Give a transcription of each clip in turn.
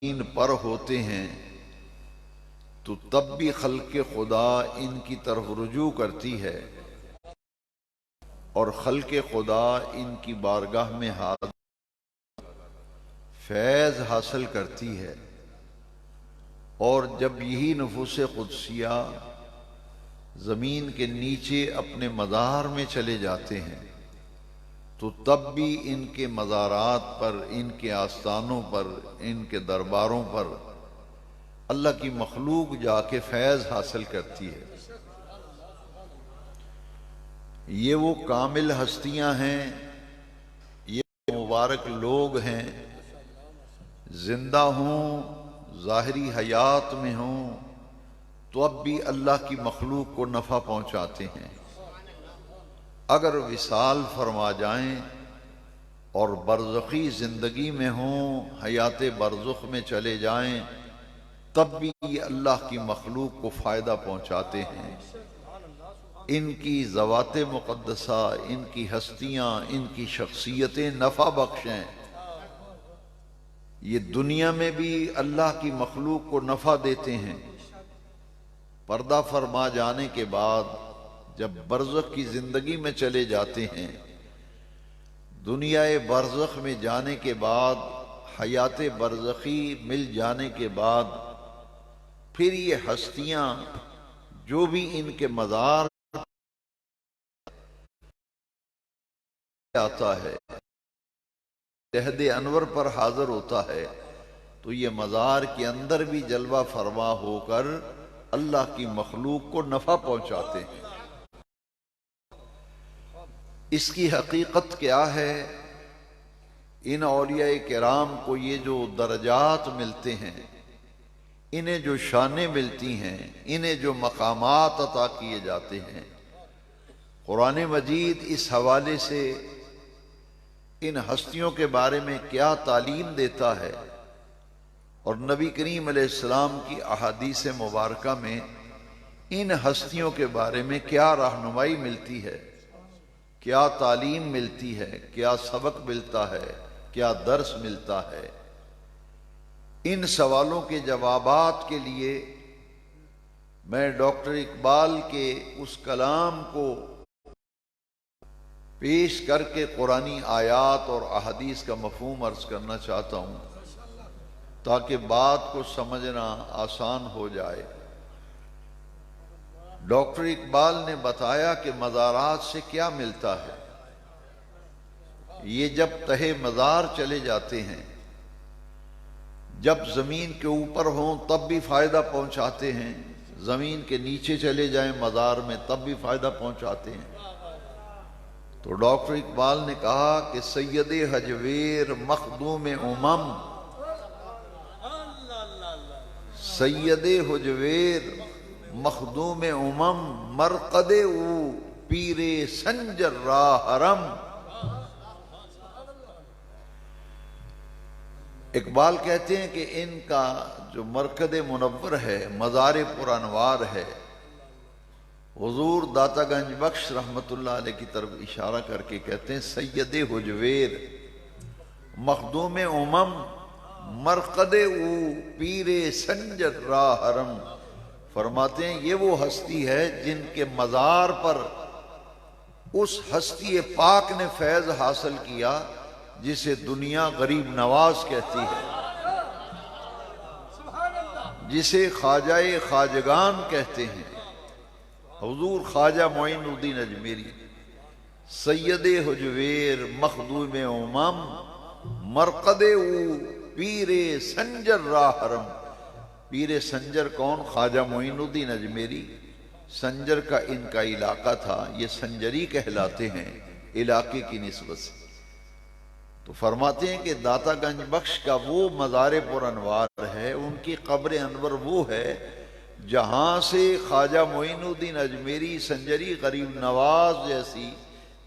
ان پر ہوتے ہیں تو تب بھی خلق خدا ان کی طرف رجوع کرتی ہے اور خلق خدا ان کی بارگاہ میں حاضر فیض حاصل کرتی ہے، اور جب یہی نفوس قدسیہ زمین کے نیچے اپنے مزار میں چلے جاتے ہیں تو تب بھی ان کے مزارات پر، ان کے آستانوں پر، ان کے درباروں پر اللہ کی مخلوق جا کے فیض حاصل کرتی ہے۔ یہ وہ کامل ہستیاں ہیں، یہ مبارک لوگ ہیں، زندہ ہوں، ظاہری حیات میں ہوں تو اب بھی اللہ کی مخلوق کو نفع پہنچاتے ہیں۔ اگر وصال فرما جائیں اور برزخی زندگی میں ہوں، حیات برزخ میں چلے جائیں، تب بھی یہ اللہ کی مخلوق کو فائدہ پہنچاتے ہیں۔ ان کی ذوات مقدسہ، ان کی ہستیاں، ان کی شخصیتیں نفع بخش ہیں۔ یہ دنیا میں بھی اللہ کی مخلوق کو نفع دیتے ہیں، پردہ فرما جانے کے بعد جب برزخ کی زندگی میں چلے جاتے ہیں، دنیا برزخ میں جانے کے بعد، حیات برزخی مل جانے کے بعد، پھر یہ ہستیاں جو بھی ان کے مزار آتا ہے، عہد انور پر حاضر ہوتا ہے، تو یہ مزار کے اندر بھی جلوہ فرما ہو کر اللہ کی مخلوق کو نفع پہنچاتے ہیں۔ اس کی حقیقت کیا ہے؟ ان اولیاء کرام کو یہ جو درجات ملتے ہیں، انہیں جو شانیں ملتی ہیں، انہیں جو مقامات عطا کیے جاتے ہیں، قرآن مجید اس حوالے سے ان ہستیوں کے بارے میں کیا تعلیم دیتا ہے، اور نبی کریم علیہ السلام کی احادیث مبارکہ میں ان ہستیوں کے بارے میں کیا رہنمائی ملتی ہے، کیا تعلیم ملتی ہے، کیا سبق ملتا ہے، کیا درس ملتا ہے، ان سوالوں کے جوابات کے لیے میں ڈاکٹر اقبال کے اس کلام کو پیش کر کے قرآنی آیات اور احادیث کا مفہوم عرض کرنا چاہتا ہوں تاکہ بات کو سمجھنا آسان ہو جائے۔ ڈاکٹر اقبال نے بتایا کہ مزارات سے کیا ملتا ہے۔ یہ جب تہے مزار چلے جاتے ہیں، جب زمین کے اوپر ہوں تب بھی فائدہ پہنچاتے ہیں، زمین کے نیچے چلے جائیں مزار میں تب بھی فائدہ پہنچاتے ہیں۔ تو ڈاکٹر اقبال نے کہا کہ سید حجویر مخدوم امم، سید حجویر مخدوم امم، مرقد او پیر سنجر را حرم۔ اقبال کہتے ہیں کہ ان کا جو مرکز منور ہے، مزار پر انوار ہے، حضور داتا گنج بخش رحمت اللہ علیہ کی طرف اشارہ کر کے کہتے ہیں سید حجویر مخدوم امم، مرقد او پیر سنجر را حرم۔ فرماتے ہیں یہ وہ ہستی ہے جن کے مزار پر اس ہستی پاک نے فیض حاصل کیا جسے دنیا غریب نواز کہتی ہے، جسے خواجہ خواجگان کہتے ہیں، حضور خواجہ معین الدین اجمیری۔ سید حجویر مخدوم امم، مرقد او پیر سنجر را حرم۔ پیر سنجر کون؟ خواجہ معین الدین اجمیری۔ سنجر کا ان کا علاقہ تھا، یہ سنجری کہلاتے ہیں علاقے کی نسبت سے۔ تو فرماتے ہیں کہ داتا گنج بخش کا وہ مزار پر انوار ہے، ان کی قبر انور وہ ہے جہاں سے خواجہ معین الدین اجمیری، سنجری غریب نواز جیسی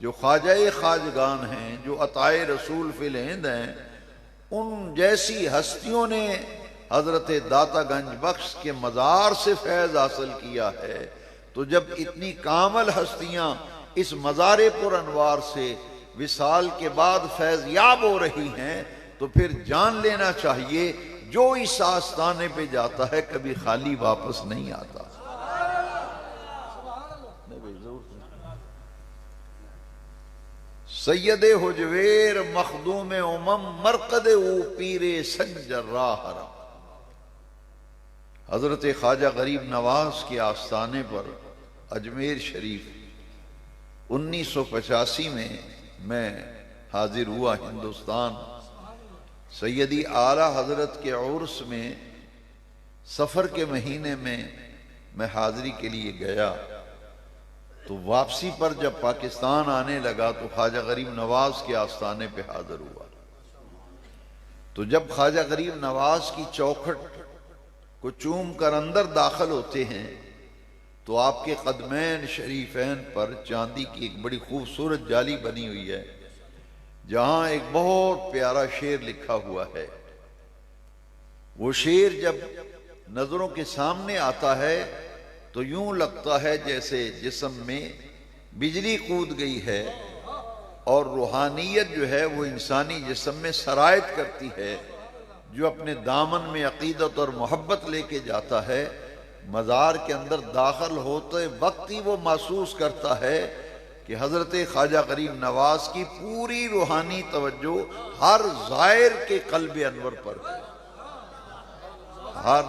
جو خواجہ خواجگان ہیں، جو عطائے رسول فی الہند ہیں، ان جیسی ہستیوں نے حضرت داتا گنج بخش کے مزار سے فیض حاصل کیا ہے۔ تو جب اتنی کامل ہستیاں اس مزار پر انوار سے وصال کے بعد فیض یاب ہو رہی ہیں تو پھر جان لینا چاہیے جو اس آستانے پہ جاتا ہے کبھی خالی واپس نہیں آتا۔ سید حجویر مخدوم امم مرقد او پیر سنجر راہ رم۔ حضرت خواجہ غریب نواز کے آستانے پر اجمیر شریف 1985 میں حاضر ہوا ہندوستان۔ سیدی اعلیٰ حضرت کے عرس میں سفر کے مہینے میں حاضری کے لیے گیا، تو واپسی پر جب پاکستان آنے لگا تو خواجہ غریب نواز کے آستانے پہ حاضر ہوا۔ تو جب خواجہ غریب نواز کی چوکھٹ کو چوم کر اندر داخل ہوتے ہیں تو آپ کے قدمین شریفین پر چاندی کی ایک بڑی خوبصورت جالی بنی ہوئی ہے، جہاں ایک بہت پیارا شعر لکھا ہوا ہے۔ وہ شعر جب نظروں کے سامنے آتا ہے تو یوں لگتا ہے جیسے جسم میں بجلی کود گئی ہے اور روحانیت جو ہے وہ انسانی جسم میں سرایت کرتی ہے۔ جو اپنے دامن میں عقیدت اور محبت لے کے جاتا ہے، مزار کے اندر داخل ہوتے وقت ہی وہ محسوس کرتا ہے کہ حضرت خواجہ غریب نواز کی پوری روحانی توجہ ہر زائر کے قلب انور پر ہے۔ ہر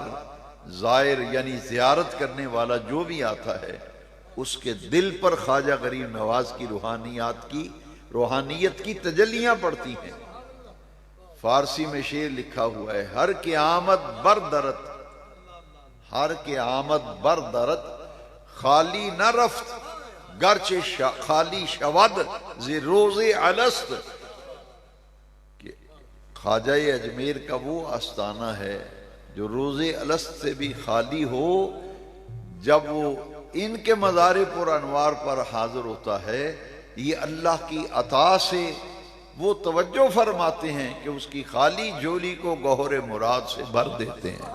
زائر یعنی زیارت کرنے والا جو بھی آتا ہے اس کے دل پر خواجہ غریب نواز کی روحانیت کی تجلیاں پڑتی ہیں۔ فارسی میں شعر لکھا ہوا ہے، ہر کے آمد بردرت خالی نہ رفت گرچہ خالی شود زی روز الست۔ کہ خواجہ اجمیر کا وہ آستانہ ہے جو روز الست سے بھی خالی ہو، جب وہ ان کے مزار پر انوار پر حاضر ہوتا ہے، یہ اللہ کی عطا سے وہ توجہ فرماتے ہیں کہ اس کی خالی جھولی کو گوہر مراد سے بھر دیتے ہیں۔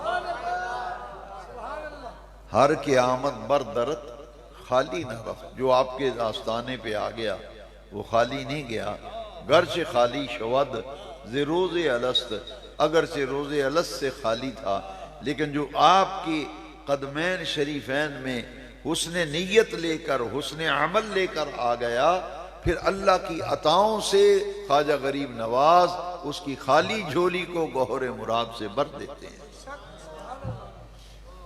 ہر کے آمد بردرت خالی نہ رفت، جو آپ کے آستانے پہ آ گیا وہ خالی نہیں گیا، گرچہ خالی شود ز روز الست، اگرچہ روز الست سے خالی تھا، لیکن جو آپ کی قدمین شریفین میں حسن نیت لے کر حسن عمل لے کر آ گیا، پھر اللہ کی عطاؤں سے خواجہ غریب نواز اس کی خالی جھولی کو گوہر مراد سے بھر دیتے ہیں۔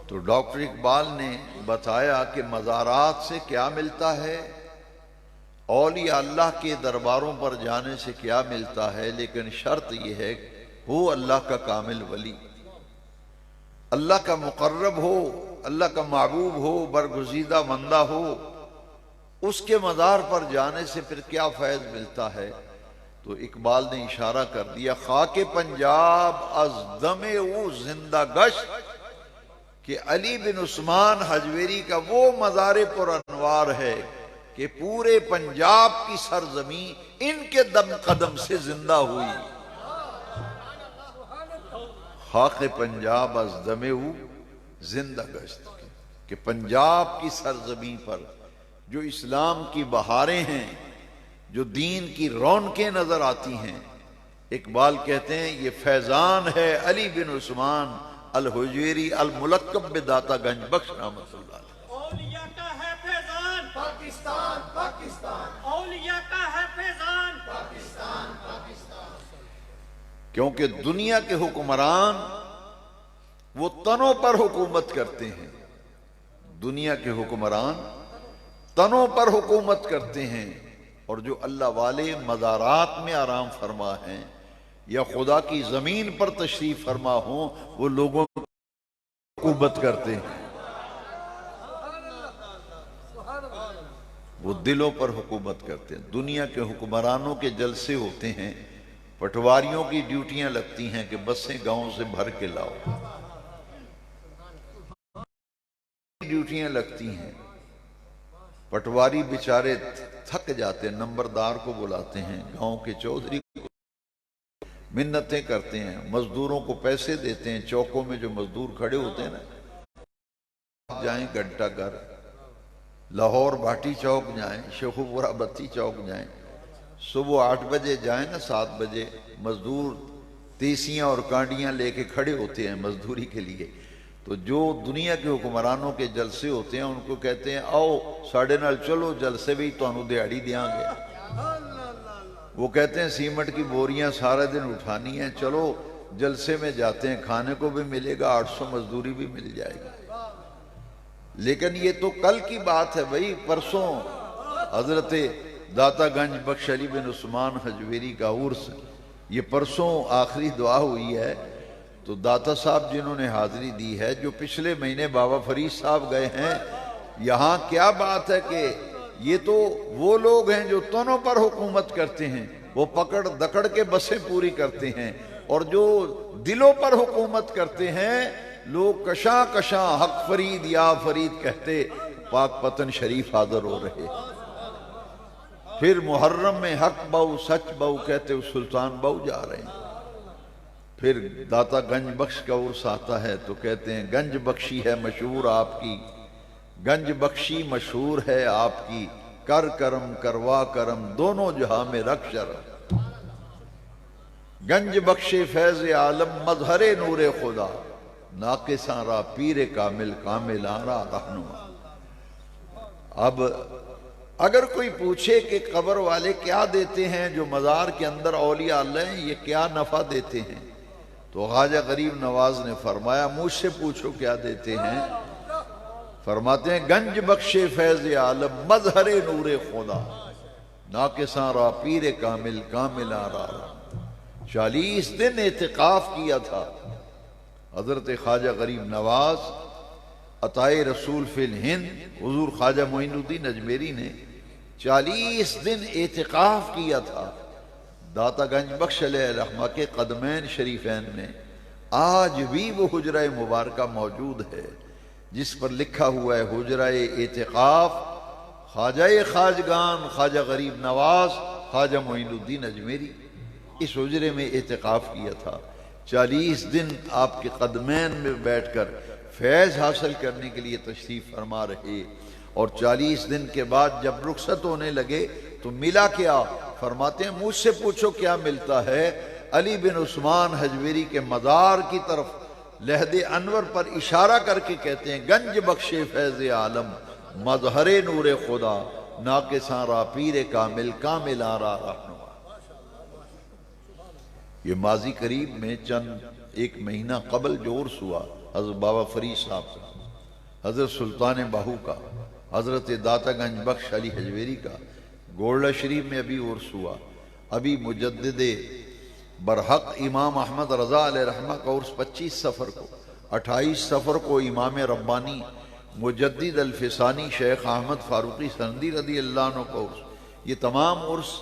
تو ڈاکٹر اقبال نے بتایا کہ مزارات سے کیا ملتا ہے، اولیاء اللہ کے درباروں پر جانے سے کیا ملتا ہے، لیکن شرط یہ ہے ہو اللہ کا کامل ولی، اللہ کا مقرب ہو، اللہ کا محبوب ہو، برگزیدہ بندہ ہو۔ اس کے مزار پر جانے سے پھر کیا فیض ملتا ہے؟ تو اقبال نے اشارہ کر دیا، خاک پنجاب از دم او زندہ گشت، کہ علی بن عثمان حجویری کا وہ مزار پر انوار ہے کہ پورے پنجاب کی سرزمین ان کے دم قدم سے زندہ ہوئی۔ خاک پنجاب از دم او زندہ گشت، کہ پنجاب کی سرزمین پر جو اسلام کی بہاریں ہیں، جو دین کی رونقیں نظر آتی ہیں، اقبال کہتے ہیں یہ فیضان ہے علی بن عثمان الحجویری الملقب بداتا گنج بخش رحمۃ اللہ علیہ۔ اولیاء کا ہے فیضان پاکستان پاکستان، اولیاء کا ہے فیضان پاکستان پاکستان۔ کیونکہ دنیا کے حکمران وہ تنوں پر حکومت کرتے ہیں، دنیا کے حکمران تنوں پر حکومت کرتے ہیں، اور جو اللہ والے مزارات میں آرام فرما ہیں یا خدا کی زمین پر تشریف فرما ہوں، وہ لوگوں پر حکومت کرتے ہیں، وہ دلوں پر حکومت کرتے ہیں۔ دنیا کے حکمرانوں کے جلسے ہوتے ہیں، پٹواریوں کی ڈیوٹیاں لگتی ہیں کہ بسیں گاؤں سے بھر کے لاؤ، ڈیوٹیاں لگتی ہیں، پٹواری بیچارے تھک جاتے ہیں، نمبردار کو بلاتے ہیں، گاؤں کے چودھری کو منتیں کرتے ہیں، مزدوروں کو پیسے دیتے ہیں، چوکوں میں جو مزدور کھڑے ہوتے ہیں نا، جائیں گھنٹہ گھر، لاہور بھاٹی چوک جائیں، شیخو پورہ بتی چوک جائیں، صبح 8 بجے جائیں نا، 7 بجے مزدور تیسیاں اور کانڈیاں لے کے کھڑے ہوتے ہیں مزدوری کے لیے. تو جو دنیا کے حکمرانوں کے جلسے ہوتے ہیں ان کو کہتے ہیں آؤ ساڑھے نال چلو جلسے بھی تانوں دیہڑی دیاں گے. وہ کہتے ہیں سیمنٹ کی بوریاں سارے دن اٹھانی ہیں، چلو جلسے میں جاتے ہیں، کھانے کو بھی ملے گا، 800 مزدوری بھی مل جائے گی. لیکن یہ تو کل کی بات ہے بھائی. پرسوں حضرت داتا گنج بخش علی بن عثمان حجویری کا عرس، یہ پرسوں آخری دعا ہوئی ہے. تو داتا صاحب جنہوں نے حاضری دی ہے، جو پچھلے مہینے بابا فرید صاحب گئے ہیں، یہاں کیا بات ہے کہ یہ تو وہ لوگ ہیں جو تنوں پر حکومت کرتے ہیں، وہ پکڑ دکڑ کے بسیں پوری کرتے ہیں، اور جو دلوں پر حکومت کرتے ہیں لوگ کشاں کشاں حق فرید یا فرید کہتے پاک پتن شریف حاضر ہو رہے. پھر محرم میں حق بہو سچ بہو کہتے وہ سلطان بہو جا رہے ہیں. پھر داتا گنج بخش کا عرس آتا ہے تو کہتے ہیں گنج بخشی ہے مشہور آپ کی، گنج بخشی مشہور ہے آپ کی، کر کرم کروا کرم دونوں جہاں میں رکھ شرم. گنج بخش فیض عالم مظہر نور خدا، ناقصاں را پیر کامل کاملاں را رہنما. اب اگر کوئی پوچھے کہ قبر والے کیا دیتے ہیں جو مزار کے اندر اولیاء اللہ ہیں، یہ کیا نفع دیتے ہیں، تو خواجہ غریب نواز نے فرمایا مجھ سے پوچھو کیا دیتے ہیں. فرماتے ہیں گنج بخش فیض عالم مظہر نور خدا، ناقصاں را پیر کامل کاملاں را رہنما. 40 دن اعتکاف کیا تھا حضرت خواجہ غریب نواز عطائے رسول فی الہند حضور خواجہ معین الدین اجمیری نے 40 دن اعتکاف کیا تھا داتا گنج بخش علیہ الرحمہ کے قدمین شریفین میں. آج بھی وہ حجرہ مبارکہ موجود ہے جس پر لکھا ہوا ہے حجرہ اعتکاف خواجہ خواجگان خواجہ غریب نواز خواجہ معین الدین اجمیری. اس حجرے میں اعتکاف کیا تھا. 40 دن آپ کے قدمین میں بیٹھ کر فیض حاصل کرنے کے لیے تشریف فرما رہے. اور 40 دن کے بعد جب رخصت ہونے لگے تو ملا کیا؟ فرماتے ہیں مجھ سے پوچھو کیا ملتا ہے. علی بن عثمان حجویری کے مزار کی طرف لحد انور پر اشارہ کر کے کہتے ہیں گنج بخش فیض عالم مظہر نور خدا، ناقصاں را پیر کامل کاملاں را رہنما. یہ ماضی قریب میں چند ایک مہینہ قبل جو عرس ہوا حضرت بابا فرید صاحب کا، حضرت سلطان باہو کا، حضرت داتا گنج بخش علی حجویری کا، گولڈا شریف میں ابھی عرس ہوا. ابھی مجدد برحق امام احمد رضا علیہ رحمہ کا عرس 25 سفر کو، 28 سفر کو امام ربانی مجدد الفسانی شیخ احمد فاروقی سندی رضی اللہ عنہ کا عرس. یہ تمام عرس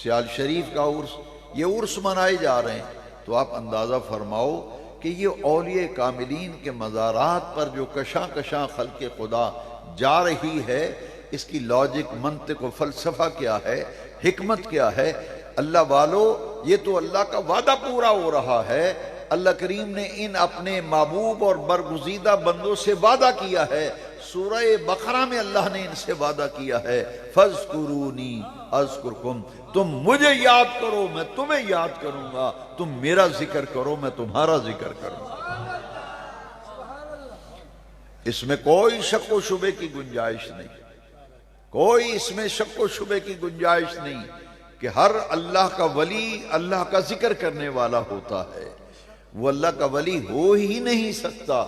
سیال شریف کا عرس، یہ عرس منائے جا رہے ہیں. تو آپ اندازہ فرماؤ کہ یہ اولیاء کاملین کے مزارات پر جو کشاں کشاں خلق خدا جا رہی ہے، اس کی لاجک منطق و فلسفہ کیا ہے، حکمت کیا ہے. اللہ والو یہ تو اللہ کا وعدہ پورا ہو رہا ہے. اللہ کریم نے ان اپنے محبوب اور برگزیدہ بندوں سے وعدہ کیا ہے. سورہ بقرہ میں اللہ نے ان سے وعدہ کیا ہے فَاذْكُرُونِي أَذْكُرْكُمْ، تم مجھے یاد کرو میں تمہیں یاد کروں گا، تم میرا ذکر کرو میں تمہارا ذکر کروں گا. اس میں کوئی شک و شبے کی گنجائش نہیں، کوئی اس میں شک و شبے کی گنجائش نہیں کہ ہر اللہ کا ولی اللہ کا ذکر کرنے والا ہوتا ہے. وہ اللہ کا ولی ہو ہی نہیں سکتا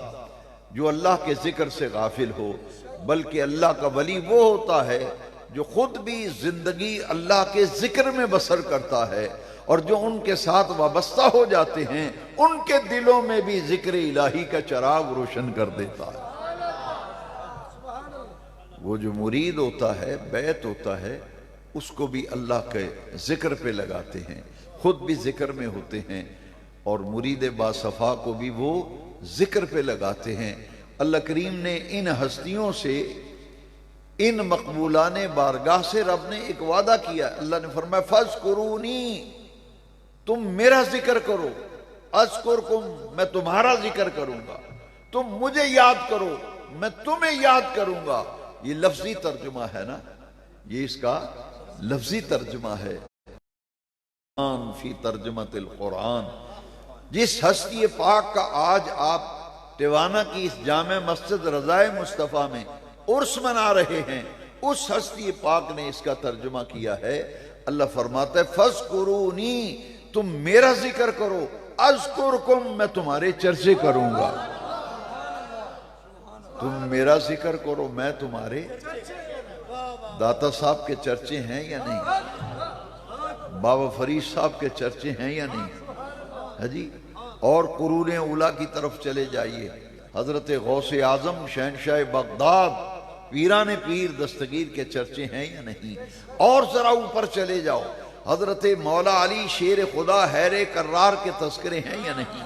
جو اللہ کے ذکر سے غافل ہو، بلکہ اللہ کا ولی وہ ہوتا ہے جو خود بھی زندگی اللہ کے ذکر میں بسر کرتا ہے، اور جو ان کے ساتھ وابستہ ہو جاتے ہیں ان کے دلوں میں بھی ذکر الہی کا چراغ روشن کر دیتا ہے. وہ جو مرید ہوتا ہے، بیعت ہوتا ہے، اس کو بھی اللہ کے ذکر پہ لگاتے ہیں، خود بھی ذکر میں ہوتے ہیں، اور مرید باصفا کو بھی وہ ذکر پہ لگاتے ہیں. اللہ کریم نے ان ہستیوں سے، ان مقبولان بارگاہ سے رب نے ایک وعدہ کیا. اللہ نے فرمایا فَاذْكُرُونِي، تم میرا ذکر کرو، اذکرکم، میں تمہارا ذکر کروں گا، تم مجھے یاد کرو میں تمہیں یاد کروں گا. یہ لفظی ترجمہ ہے نا، یہ اس کا لفظی ترجمہ ہے. فی ترجمت القرآن، جس ہستی پاک کا آج آپ ٹیوانا کی اس جامع مسجد رضائے مصطفیٰ میں عرس منا رہے ہیں، اس ہستی پاک نے اس کا ترجمہ کیا ہے۔ اللہ فرماتا ہے فَاذْكُرُونِي، تم میرا ذکر کرو، اذکرکم، میں تمہارے چرچے کروں گا۔ تم میرا ذکر کرو، میں تمہارے۔ داتا صاحب کے چرچے ہیں یا نہیں؟ بابا فرید صاحب کے چرچے ہیں یا نہیں؟ ہے جی؟ اور قرون اولیٰ کی طرف چلے جائیے، حضرت غوث اعظم شہنشاہ بغداد پیران پیر دستگیر کے چرچے ہیں یا نہیں؟ اور ذرا اوپر چلے جاؤ، حضرت مولا علی شیر خدا حیر کرار کے تذکرے ہیں یا نہیں؟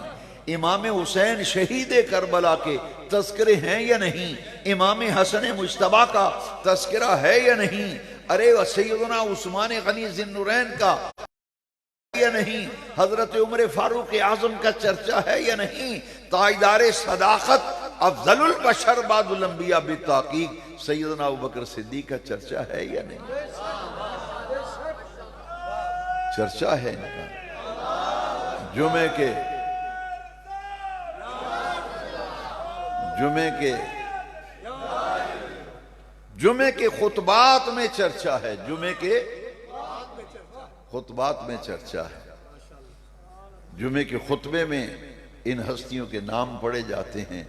امام حسین شہید کربلا کے تذکرے ہیں یا نہیں؟ امام حسن مجتبیٰ کا تذکرہ ہے یا نہیں؟ ارے سیدنا عثمان غنی ذی النورین کا یا نہیں؟ حضرت عمر فاروق اعظم کا چرچا ہے یا نہیں؟ تاجدار صداقت افضل البشر بعد الانبیاء بالتحقیق سیدنا ابوبکر صدیق کا چرچا ہے یا نہیں؟ چرچا ہے ان کا۔ جمعے کے خطبات میں چرچا ہے، جمعے کے خطبات میں چرچا ہے۔ جمعے کے خطبے میں ان ہستیوں کے نام پڑھے جاتے ہیں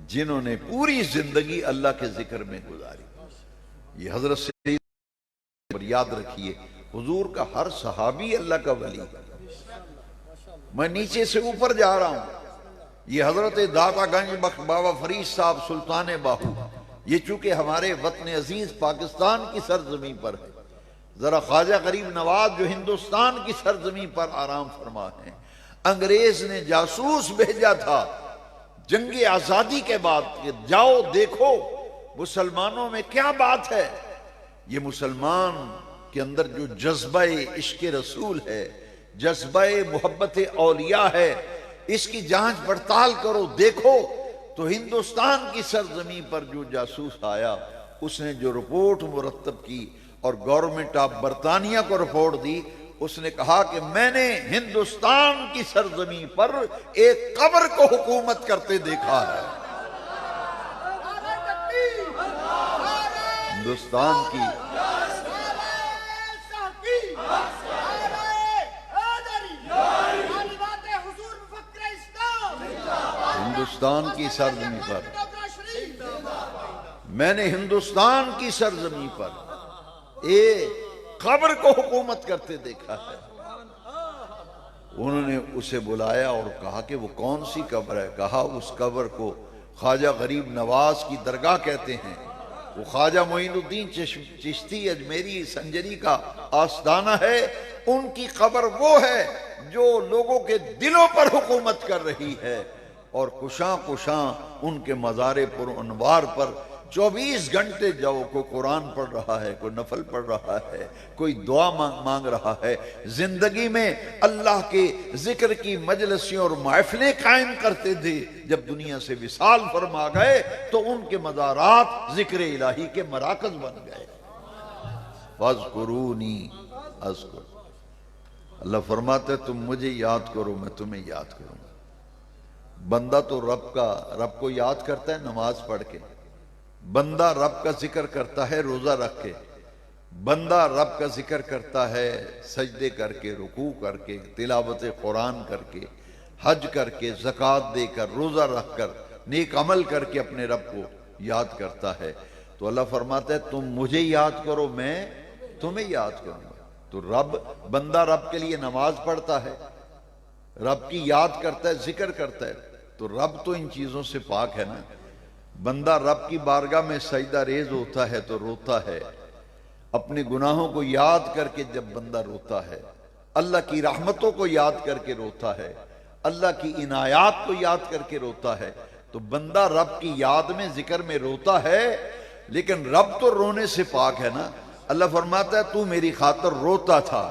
جنہوں نے پوری زندگی اللہ کے ذکر میں گزاری۔ یہ حضرت سید پر یاد رکھیے، حضور کا ہر صحابی اللہ کا ولی ہے۔ میں نیچے سے اوپر جا رہا ہوں، یہ حضرت داتا گنج بخش بابا فرید صاحب سلطان باہو، یہ چونکہ ہمارے وطن عزیز پاکستان کی سرزمین پر ہے، ذرا خواجہ غریب نواز جو ہندوستان کی سرزمین پر آرام فرما ہیں، انگریز نے جاسوس بھیجا تھا جنگ آزادی کے بعد کہ جاؤ دیکھو مسلمانوں میں کیا بات ہے۔ یہ مسلمان کے اندر جو جذبہ عشق رسول ہے، جذبہ محبت اولیاء ہے، اس کی جانچ پڑتال کرو، دیکھو۔ تو ہندوستان کی سرزمین پر جو جاسوس آیا، اس نے جو رپورٹ مرتب کی اور گورنمنٹ آف برطانیہ کو رپورٹ دی، اس نے کہا کہ میں نے ہندوستان کی سرزمین پر ایک قبر کو حکومت کرتے دیکھا ہے۔ ہندوستان کی سرزمین پر، میں نے ہندوستان کی سرزمین پر ایک قبر کو حکومت کرتے دیکھا ہے۔ انہوں نے اسے بلایا اور کہا کہ وہ کون سی قبر ہے؟ کہا اس قبر کو خواجہ غریب نواز کی درگاہ کہتے ہیں، وہ خواجہ معین الدین چشتی اجمیری سنجری کا آستانہ ہے، ان کی قبر وہ ہے جو لوگوں کے دلوں پر حکومت کر رہی ہے، اور کشاں ان کے مزار پر انوار پر 24 گھنٹے جاؤ، کوئی قرآن پڑھ رہا ہے، کوئی نفل پڑھ رہا ہے، کوئی دعا مانگ رہا ہے، زندگی میں اللہ کے ذکر کی مجلسیں اور محفلیں قائم کرتے تھے۔ جب دنیا سے وصال فرما گئے تو ان کے مزارات ذکر الہی کے مراکز بن گئے۔ فَاذْكُرُونِي أَذْكُرْكُمْ، اللہ فرماتے تم مجھے یاد کرو، میں تمہیں یاد کروں۔ بندہ تو رب کو یاد کرتا ہے نماز پڑھ کے، بندہ رب کا ذکر کرتا ہے روزہ رکھ کے، بندہ رب کا ذکر کرتا ہے سجدے کر کے، رکوع کر کے، تلاوت قرآن کر کے، حج کر کے، زکوٰۃ دے کر، روزہ رکھ کر، نیک عمل کر کے اپنے رب کو یاد کرتا ہے۔ تو اللہ فرماتا ہے تم مجھے یاد کرو، میں تمہیں یاد کروں گا۔ تو بندہ رب کے لیے نماز پڑھتا ہے، رب کی یاد کرتا ہے، ذکر کرتا ہے، تو رب تو ان چیزوں سے پاک ہے نا۔ بندہ رب کی بارگاہ میں سجدہ ریز ہوتا ہے تو روتا ہے، اپنے گناہوں کو یاد کر کے جب بندہ روتا ہے، اللہ کی رحمتوں کو یاد کر کے روتا ہے، اللہ کی عنایات کو یاد کر کے روتا ہے، تو بندہ رب کی یاد میں ذکر میں روتا ہے، لیکن رب تو رونے سے پاک ہے نا۔ اللہ فرماتا ہے تو میری خاطر روتا تھا،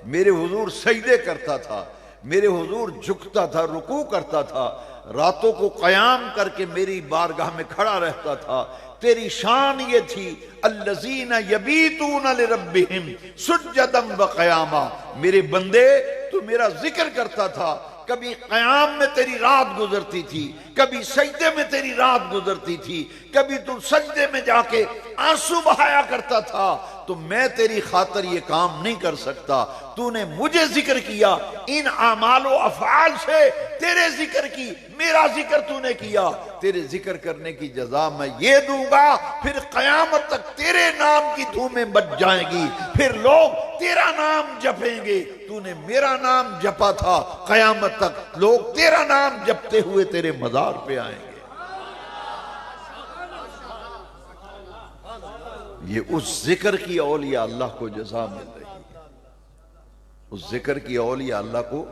میرے حضور سجدے کرتا تھا، میرے حضور جھکتا تھا، رکوع کرتا تھا، راتوں کو قیام کر کے میری بارگاہ میں کھڑا رہتا تھا۔ تیری شان یہ تھی الذین یبیتون لربہم سجدا وقیاما، میرے بندے تو میرا ذکر کرتا تھا، کبھی قیام میں تیری رات گزرتی تھی، کبھی سجدے میں تیری رات گزرتی تھی، کبھی تو سجدے میں جا کے آنسو بہایا کرتا تھا، تو میں تیری خاطر یہ کام نہیں کر سکتا۔ تو نے مجھے ذکر کیا، ان اعمال و افعال سے تیرے ذکر کی، میرا ذکر تو نے کیا، تیرے ذکر کرنے کی جزا میں یہ دوں گا، پھر قیامت تک تیرے نام کی دھومیں بچ جائیں گی، پھر لوگ تیرا نام جپیں گے۔ تو نے میرا نام جپا تھا، قیامت تک لوگ تیرا نام جپتے ہوئے تیرے مزار پہ آئیں گے۔ یہ اس ذکر کی اولیاء اللہ کو جزا مل رہی ہے، اس ذکر کی اولیاء اللہ کو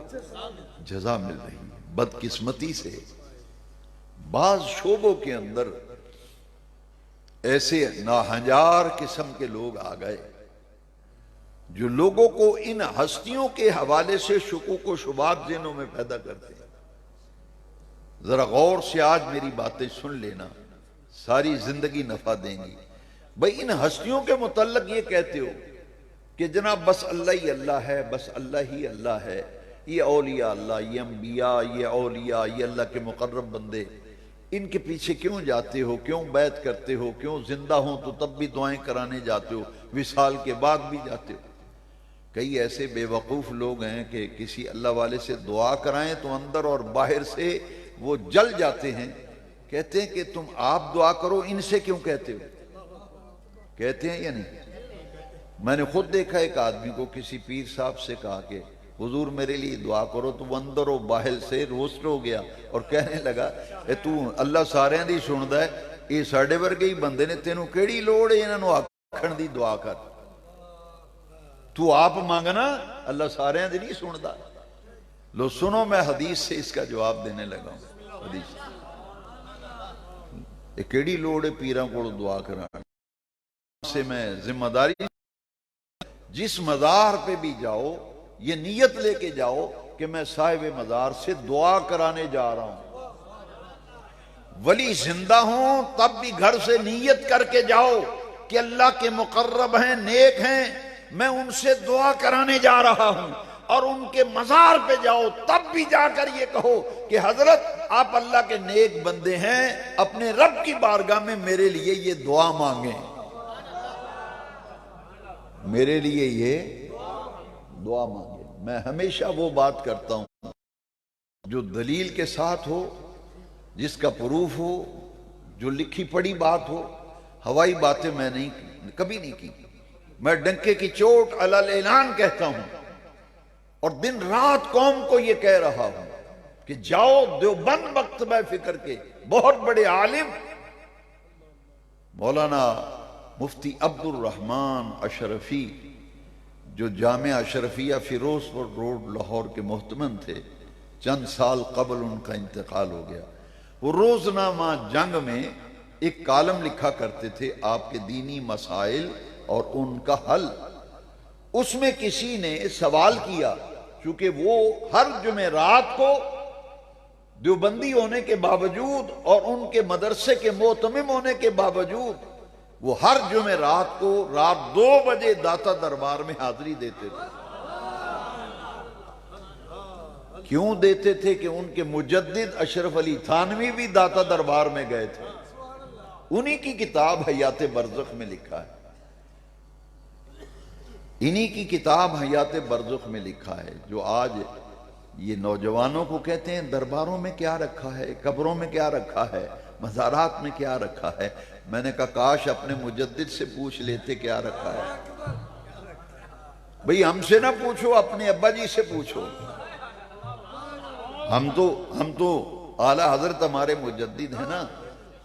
جزا مل رہی ہے۔ بدقسمتی سے بعض شعبوں کے اندر ایسے ناہنجار قسم کے لوگ آ گئے جو لوگوں کو ان ہستیوں کے حوالے سے شکوک و شبہات ذہنوں میں پیدا کرتے ہیں۔ ذرا غور سے آج میری باتیں سن لینا، ساری زندگی نفع دیں گی۔ بھئی ان ہستیوں کے متعلق یہ کہتے ہو کہ جناب بس اللہ ہی اللہ ہے، بس اللہ ہی اللہ ہے، یہ اولیاء اللہ، یہ انبیاء، یہ اولیاء، یہ اللہ کے مقرب بندے، ان کے پیچھے کیوں جاتے ہو، کیوں بیعت کرتے ہو، کیوں زندہ ہوں تو تب بھی دعائیں کرانے جاتے ہو، وصال کے بعد بھی جاتے ہو۔ کئی ایسے بے وقوف لوگ ہیں کہ کسی اللہ والے سے دعا کرائیں تو اندر اور باہر سے وہ جل جاتے ہیں، کہتے ہیں کہ تم آپ دعا کرو، ان سے کیوں کہتے ہو؟ کہتے ہیں یا نہیں؟ میں نے خود دیکھا ایک آدمی کو کسی پیر صاحب سے کہا کہ حضور میرے لیے دعا کرو، تو وہ اندر و باہر سے روسٹ ہو گیا اور کہنے لگا تو اللہ سارے دی سندا ہے، یہ ساڈے ورگے ہی بندے نے، تینوں کیڑی لوڑ ہے انہاں نوں آکھن دی دعا کر، تو آپ مانگنا، اللہ سارے دی نہیں سندا۔ لو سنو میں حدیث سے اس کا جواب دینے لگا ہوں۔ حدیث یہ کیڑی لوڑ ہے پیراں کو دعا کرانا سے، میں ذمہ داری جس مزار پہ بھی جاؤ یہ نیت لے کے جاؤ کہ میں صاحب مزار سے دعا کرانے جا رہا ہوں۔ ولی زندہ ہوں تب بھی گھر سے نیت کر کے جاؤ کہ اللہ کے مقرب ہیں، نیک ہیں، میں ان سے دعا کرانے جا رہا ہوں، اور ان کے مزار پہ جاؤ تب بھی جا کر یہ کہو کہ حضرت آپ اللہ کے نیک بندے ہیں، اپنے رب کی بارگاہ میں میرے لیے یہ دعا مانگیں، میرے لیے یہ دعا مانگیں۔ میں ہمیشہ وہ بات کرتا ہوں جو دلیل کے ساتھ ہو، جس کا پروف ہو، جو لکھی پڑھی بات ہو۔ ہوائی باتیں میں کبھی نہیں کی، میں ڈنکے کی چوٹ علی الاعلان کہتا ہوں، اور دن رات قوم کو یہ کہہ رہا ہوں کہ جاؤ دیوبند مکتبہ فکر کے بہت بڑے عالم مولانا مفتی عبد الرحمن اشرفی، جو جامعہ اشرفیہ فیروز پور روڈ لاہور کے محتمم تھے، چند سال قبل ان کا انتقال ہو گیا۔ وہ روزنامہ جنگ میں ایک کالم لکھا کرتے تھے، آپ کے دینی مسائل اور ان کا حل۔ اس میں کسی نے سوال کیا، چونکہ وہ ہر جمعرات کو دیوبندی ہونے کے باوجود اور ان کے مدرسے کے محتمم ہونے کے باوجود وہ ہر جمعرات کو رات 2 بجے داتا دربار میں حاضری دیتے تھے۔ کیوں دیتے تھے؟ کہ ان کے مجدد اشرف علی تھانوی بھی داتا دربار میں گئے تھے، انہی کی کتاب حیات برزخ میں لکھا ہے، انہی کی کتاب حیات برزخ میں لکھا ہے، جو آج یہ نوجوانوں کو کہتے ہیں درباروں میں کیا رکھا ہے، قبروں میں کیا رکھا ہے، مزارات میں کیا رکھا ہے۔ میں نے کہا کاش اپنے مجدد سے پوچھ لیتے کیا رکھا ہے۔ بھئی ہم سے نہ پوچھو، اپنے ابا جی سے پوچھو۔ ہم تو اعلیٰ حضرت ہمارے مجدد ہیں نا،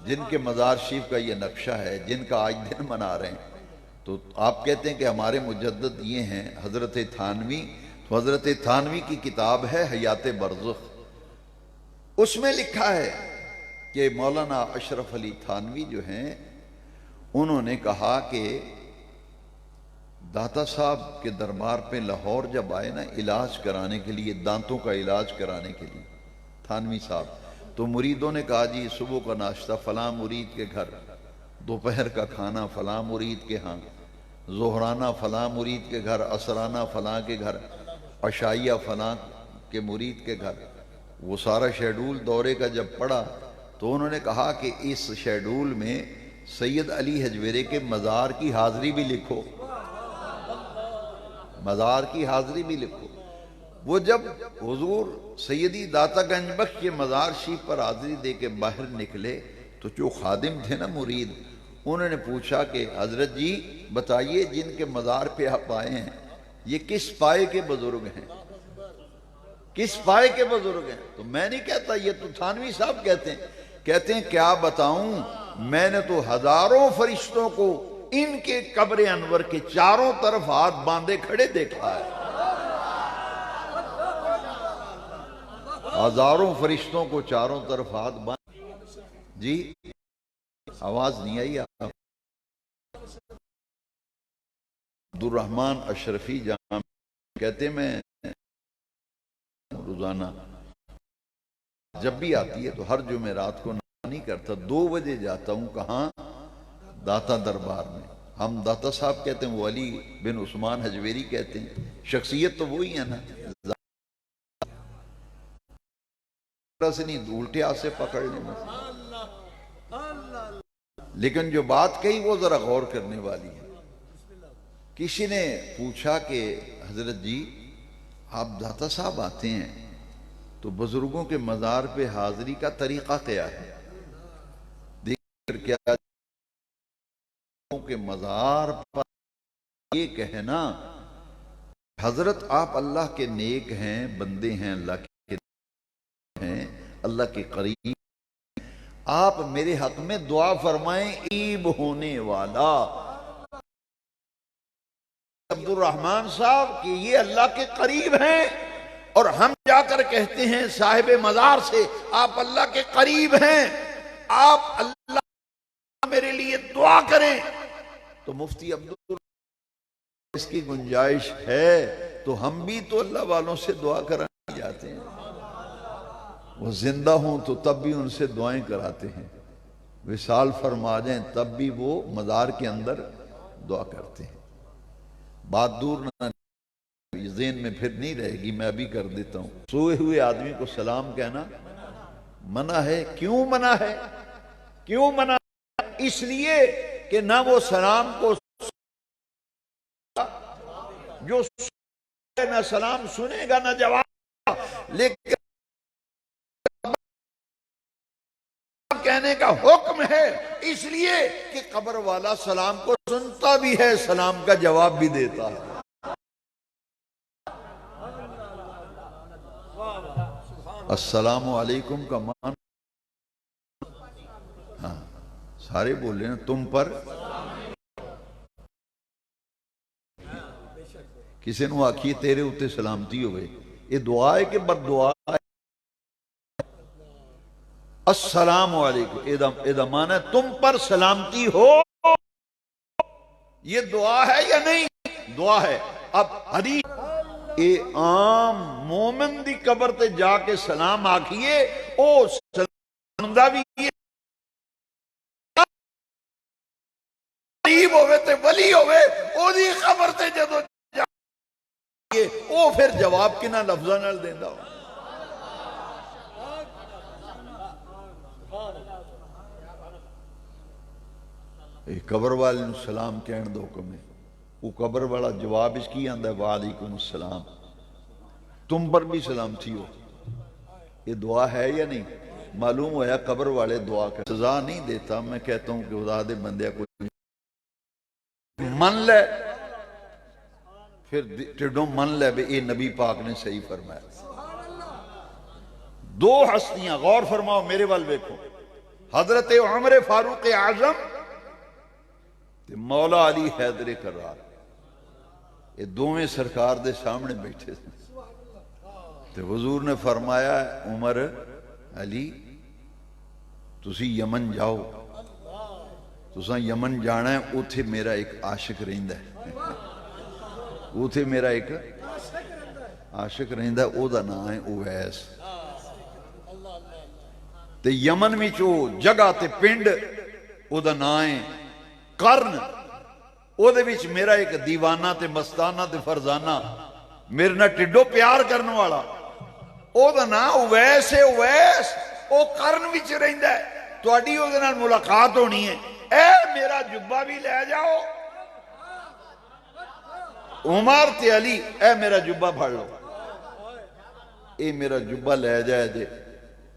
جن کے مزار شریف کا یہ نقشہ ہے، جن کا آج دن منا رہے ہیں، تو آپ کہتے ہیں کہ ہمارے مجدد یہ ہیں حضرت تھانوی۔ تو حضرت تھانوی کی کتاب ہے حیات برزخ، اس میں لکھا ہے کہ مولانا اشرف علی تھانوی جو ہیں، انہوں نے کہا کہ داتا صاحب کے دربار پہ لاہور جب آئے نا علاج کرانے کے لیے، دانتوں کا علاج کرانے کے لیے تھانوی صاحب، تو مریدوں نے کہا جی صبح کا ناشتہ فلاں مرید کے گھر، دوپہر کا کھانا فلاں مرید کے ہاں، ظہرانہ فلاں مرید کے گھر، عصرانہ فلاں کے گھر، عشائیہ فلاں کے مرید کے گھر۔ وہ سارا شیڈول دورے کا جب پڑھا تو انہوں نے کہا کہ اس شیڈول میں سید علی حجویرے کے مزار کی حاضری بھی لکھو، مزار کی حاضری بھی لکھو۔ وہ جب حضور سیدی داتا گنج بخش کے مزار شریف پر حاضری دے کے باہر نکلے تو جو خادم تھے نا مرید، انہوں نے پوچھا کہ حضرت جی بتائیے جن کے مزار پہ آپ آئے ہیں یہ کس پائے کے بزرگ ہیں، کس پائے کے بزرگ ہیں؟ تو میں نہیں کہتا، یہ تو تھانوی صاحب کہتے ہیں کیا بتاؤں، میں نے تو ہزاروں فرشتوں کو ان کے قبر انور کے چاروں طرف ہاتھ باندھے کھڑے دیکھا ہے، ہزاروں فرشتوں کو چاروں طرف ہاتھ باندھے۔ جی آواز نہیں آئی آپ؟ عبدالرحمن اشرفی جامع کہتے میں روزانہ جب بھی آتی ہے تو ہر جمعرات کو نہیں کرتا، 2 بجے جاتا ہوں، کہاں؟ داتا دربار میں۔ ہم داتا صاحب کہتے ہیں، وہ علی بن عثمان حجویری کہتے ہیں، شخصیت تو وہی ہے نا، سے نہیں الٹے ہاتھ سے پکڑ لینا۔ لیکن جو بات کہی وہ ذرا غور کرنے والی ہے۔ کسی نے پوچھا کہ حضرت جی آپ داتا صاحب آتے ہیں تو بزرگوں کے مزار پہ حاضری کا طریقہ کیا ہے؟ دیکھ کیا کے مزار پر یہ کہنا حضرت آپ اللہ کے نیک ہیں، بندے ہیں، اللہ کے ہیں، اللہ کے قریب، آپ میرے حق میں دعا فرمائیں عیب ہونے والا عبدالرحمن صاحب کہ یہ اللہ کے قریب ہیں، اور ہم جا کر کہتے ہیں صاحب مزار سے آپ اللہ کے قریب ہیں، آپ اللہ میرے لیے دعا کریں، تو مفتی عبدالرحمن اس کی گنجائش ہے تو ہم بھی تو اللہ والوں سے دعا کرانے جاتے ہیں، وہ زندہ ہوں تو تب بھی ان سے دعائیں کراتے ہیں، وصال فرما جائیں تب بھی وہ مزار کے اندر دعا کرتے ہیں۔ بات دور نہ ذہن میں پھر نہیں رہے گی، میں ابھی کر دیتا ہوں۔ سوئے ہوئے آدمی کو سلام کہنا منع ہے۔ کیوں منع ہے؟ کیوں منع ہے؟ اس لیے کہ نہ وہ سلام کو جو نہ سلام سنے گا نہ جواب، لیکن کہنے کا حکم ہے، اس لیے کہ قبر والا سلام کو سنتا بھی ہے، سلام کا جواب بھی دیتا ہے۔ السلام علیکم کا معنی ہاں سارے بولے نا، تم پر کسی نے آکھی تیرے اتے سلامتی ہوئے، یہ دعا ہے کہ بد دعا ہے؟ السلام علیکم اذا مانا تم پر سلامتی ہو، یہ دعا ہے یا نہیں؟ دعا ہے۔ اب حدیث اے عام مومن دی قبر تے جا کے سلام آکھئے، او سلام دا بھی قریب ہوئے تے ولی ہوئے، او دی قبر تے جدو جائے او پھر جواب کنا لفظہ نال دیندہ ہو۔ قبر والے سلام کہن دو حکم ہے، وہ قبر والا جواب اس کی آندہ ہے وعلیکم السلام، تم پر بھی سلامتی ہو۔ یہ دعا ہے یا نہیں؟ معلوم ہوا قبر والے دعا کر سزا نہیں دیتا، میں کہتا ہوں کہ خدا دے بندے کو من لے، پھر ٹڈوں من لے بے اے نبی پاک نے صحیح فرمایا۔ 2 ہستیاں غور فرماؤ میرے وال بیکھو، حضرت عمر فاروق اعظم مولا علی حیدر کرار، یہ دوویں سرکار دے سامنے بیٹھے تھے، تو حضور نے فرمایا عمر علی تسی یمن جاؤ، تساں یمن جانا ہے، اتھے میرا ایک عاشق رہندہ ہے، اتھے میرا ایک عاشق رہندہ ہے، او دا نام ہے اویس، تے یمن میں چو جگہ تے پنڈ او دا نام ہے کرن، او دے وچ میرا ایک دیوانہ تے مستانہ تے فرزانہ میرے نہ ٹڈو پیار کرنے والا ਉਹਦਾ ਨਾਂ ਉਵੈਸ ਹੈ। ਉਵੈਸ ਉਹ ਕਰਨ ਵਿੱਚ ਰਹਿੰਦਾ ਹੈ। ਤੁਹਾਡੀ ਉਹਦੇ ਨਾਲ ਮੁਲਾਕਾਤ ਹੋਣੀ ਹੈ। ਇਹ ਮੇਰਾ ਜੁੱਬਾ ਵੀ ਲੈ ਜਾਓ। ਉਮਰ ਤੇ ਅਲੀ, ਇਹ ਮੇਰਾ ਜੁੱਬਾ ਫੜ ਲਓ। ਇਹ ਮੇਰਾ ਜੁੱਬਾ ਲੈ ਜਾਏ ਜੇ,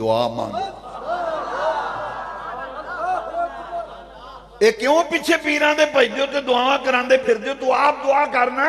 ਦੁਆ ਮੰਗ। ਇਹ ਕਿਉਂ ਪਿੱਛੇ ਪੀਰਾਂ ਦੇ ਭਜਦੇ ਹੋ ਤੇ ਦੁਆਵਾਂ ਕਰਾਉਂਦੇ ਫਿਰਦੇ ਹੋ? ਤੂੰ ਆਪ ਦੁਆ ਕਰਨਾ।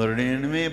99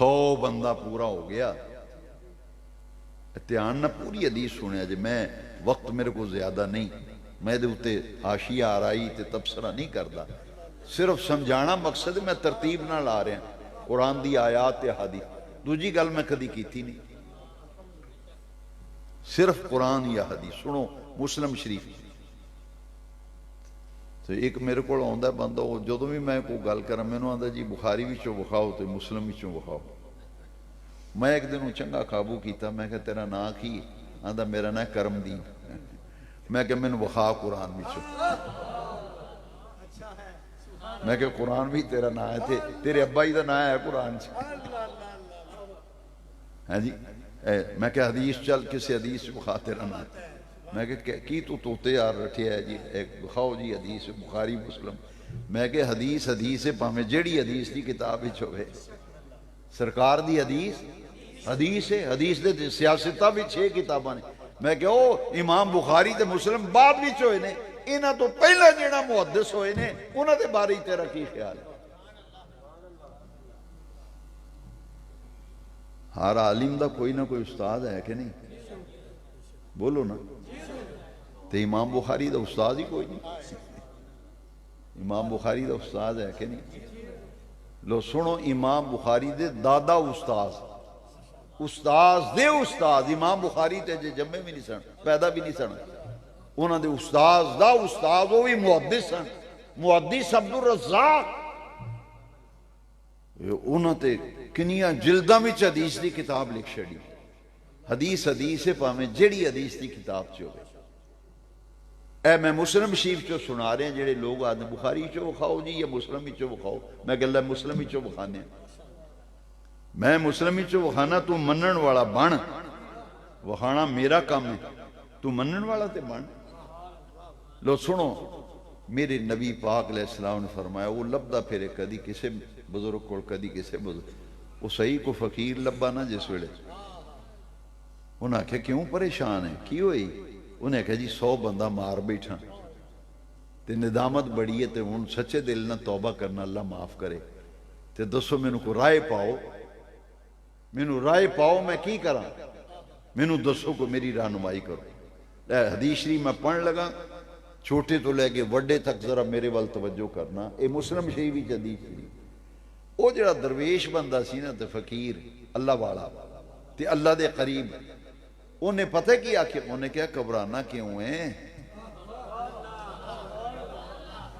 100 ਬੰਦਾ ਪੂਰਾ ਹੋ ਗਿਆ। ਧਿਆਨ ਨਾਲ ਪੂਰੀ ਹਦੀਸ ਸੁਣਿਆ ਜੇ, ਮੈਂ ਵਕਤ ਮੇਰੇ ਕੋਲ ਜ਼ਿਆਦਾ ਨਹੀਂ, ਮੈਂ ਇਹਦੇ ਉੱਤੇ ਹਾਸ਼ੀਆ ਆਰਾਈ ਤੇ ਤਬਸਰਾ ਨਹੀਂ ਕਰਦਾ, ਸਿਰਫ ਸਮਝਾਣਾ ਮਕਸਦ। ਮੈਂ ਤਰਤੀਬ ਨਾਲ ਆ ਰਿਹਾ ਕੁਰਾਨ ਦੀ ਆਇਤ ਤੇ ਹਦੀਸ। ਦੂਜੀ ਗੱਲ ਮੈਂ ਕਦੀ ਕੀਤੀ ਨਹੀਂ, ਸਿਰਫ ਕੁਰਾਨ ਜਾਂ ਹਦੀਸ ਸੁਣੋ। ਮੁਸਲਮ ਸ਼ਰੀਫ ਤੇ ਇੱਕ ਮੇਰੇ ਕੋਲ ਆਉਂਦਾ ਬੰਦਾ, ਉਹ ਜਦੋਂ ਵੀ ਮੈਂ ਕੋਈ ਗੱਲ ਕਰਾਂ ਮੈਨੂੰ ਆਂਦਾ ਜੀ ਬੁਖਾਰੀ ਵਿੱਚੋਂ ਵਿਖਾਓ ਤੇ ਮੁਸਲਮ ਵਿੱਚੋਂ ਵਿਖਾਓ। ਮੈਂ ਇੱਕ ਦਿਨ ਚੰਗਾ ਕਾਬੂ ਕੀਤਾ, ਮੈਂ ਕਿਹਾ ਤੇਰਾ ਨਾਂ ਕੀ? ਆਂਦਾ ਮੇਰਾ ਨਾਂ ਕਰਮਦੀਨ। ਮੈਂ ਕਿਹਾ ਮੈਨੂੰ ਵਿਖਾ ਕੁਰਾਨ ਵਿੱਚੋਂ। ਮੈਂ ਕਿਹਾ ਕੁਰਾਨ ਵੀ ਤੇਰਾ ਨਾਂ ਹੈ ਤੇ ਤੇਰੇ ਅੱਬਾ ਜੀ ਦਾ ਨਾਂ ਹੈ ਕੁਰਾਨ 'ਚ। ਹਾਂ ਜੀ, ਮੈਂ ਕਿਹਾ ਹਦੀਸ ਚੱਲ, ਕਿਸੇ ਹਦੀਸ 'ਚ ਵਿਖਾ ਤੇਰਾ ਨਾਂ। میں کہ کی تو توتے یار رکھے ہے جی بخاؤ جی حدیث بخاری مسلم. میں کہ حدیث حدیث ہے پاویں جیڑی حدیث دی کتاب وچ ہوے سرکار دی حدیث حدیث ہے. حدیث دے سیاستاں وچ 6 کتاباں نے. میں کہ او امام بخاری تے مسلم بعد وچ ہوئے نے, انہاں تو پہلا جیڑا محدث ہوئے نے انہاں دے بارے تیرا کی خیال ہے؟ ہر عالم دا کوئی نہ کوئی استاد ہے کہ نہیں؟ بولو نا. تو امام بخاری دا استاد ہی کوئی نہیں. امام بخاری دا استاد ہے کہ نہیں؟ لو سنو, امام بخاری دے دادا استاد استاد دے استاد امام بخاری تے جے جمے بھی نہیں سن, پیدا بھی نہیں سن, انہاں دے استاد دا استاد وہ بھی محدث سن. محدث عبدالرزاق انہاں تے کنیاں جلداں وچ حدیث دی کتاب لکھ چھڑی. حدیث حدیث ہے پاویں جڑی حدیث دی کتاب چ ہوے. اے میں مسلم شریف چو سنا رہے ہیں, جڑے لوگ آدھے بخاری چو بخاؤ جی یا مسلم چو بخاؤ. میں کہ اللہ مسلم چو بخانے, میں مسلم چو بخانا, تو منن والا بن. بخانا میرا کام ہے, تو منن والا تے بن. لو سنو, میرے نبی پاک علیہ السلام نے فرمایا وہ لبدا پھرے کدی کسے بزرگ کو کدی کسے بزرگ. وہ صحیح کو فقیر لبا نا جس ویلے. انہاں کہا کیوں پریشان ہے, کی ہوئی؟ انہیں کہا جی 100 بندہ مار بیٹھا تے ندامت بڑی ہے تے ان سچے دل نہ توبہ کرنا اللہ معاف کرے. تے دسو مینوں کو رائے پاؤ, مینوں رائے پاؤ میں کی کراں؟ مینوں دسو کو میری رہنمائی کرو. حدیث شریف میں پڑھ لگا, چھوٹے تو لے کے وڈے تک ذرا میرے وال توجہ کرنا. اے مسلم شریف وچ حدیث شریف. وہ جڑا درویش بندہ سی نا تے فقیر اللہ والا تے اللہ دے قریب, انہیں پتہ کیا کہ انہیں کیا گھبرانا کیوں ہے؟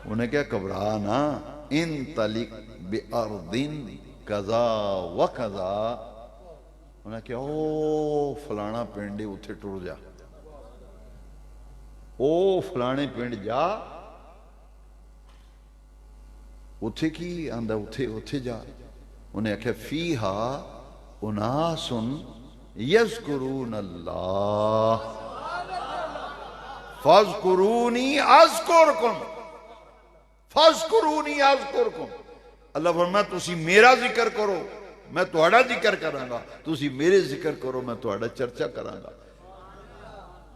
انہیں کیا گھبرانا, انطلق بأرض کذا و کذا. انہیں کیا او فلانا پنڈے اتھے ٹر جا, او فلانے پنڈ جا. اتھے کی آندہ اتھے جا. انہیں کہا فیہا اناسن یذکرون اللہ فاذکرونی اذکرکم فاذکرونی اذکرکم. اللہ فرمایا تسی میرا ذکر کرو میں تہاڈا ذکر کراں گا, تسی میرے ذکر کرو میں تہاڈا چرچا کراں گا.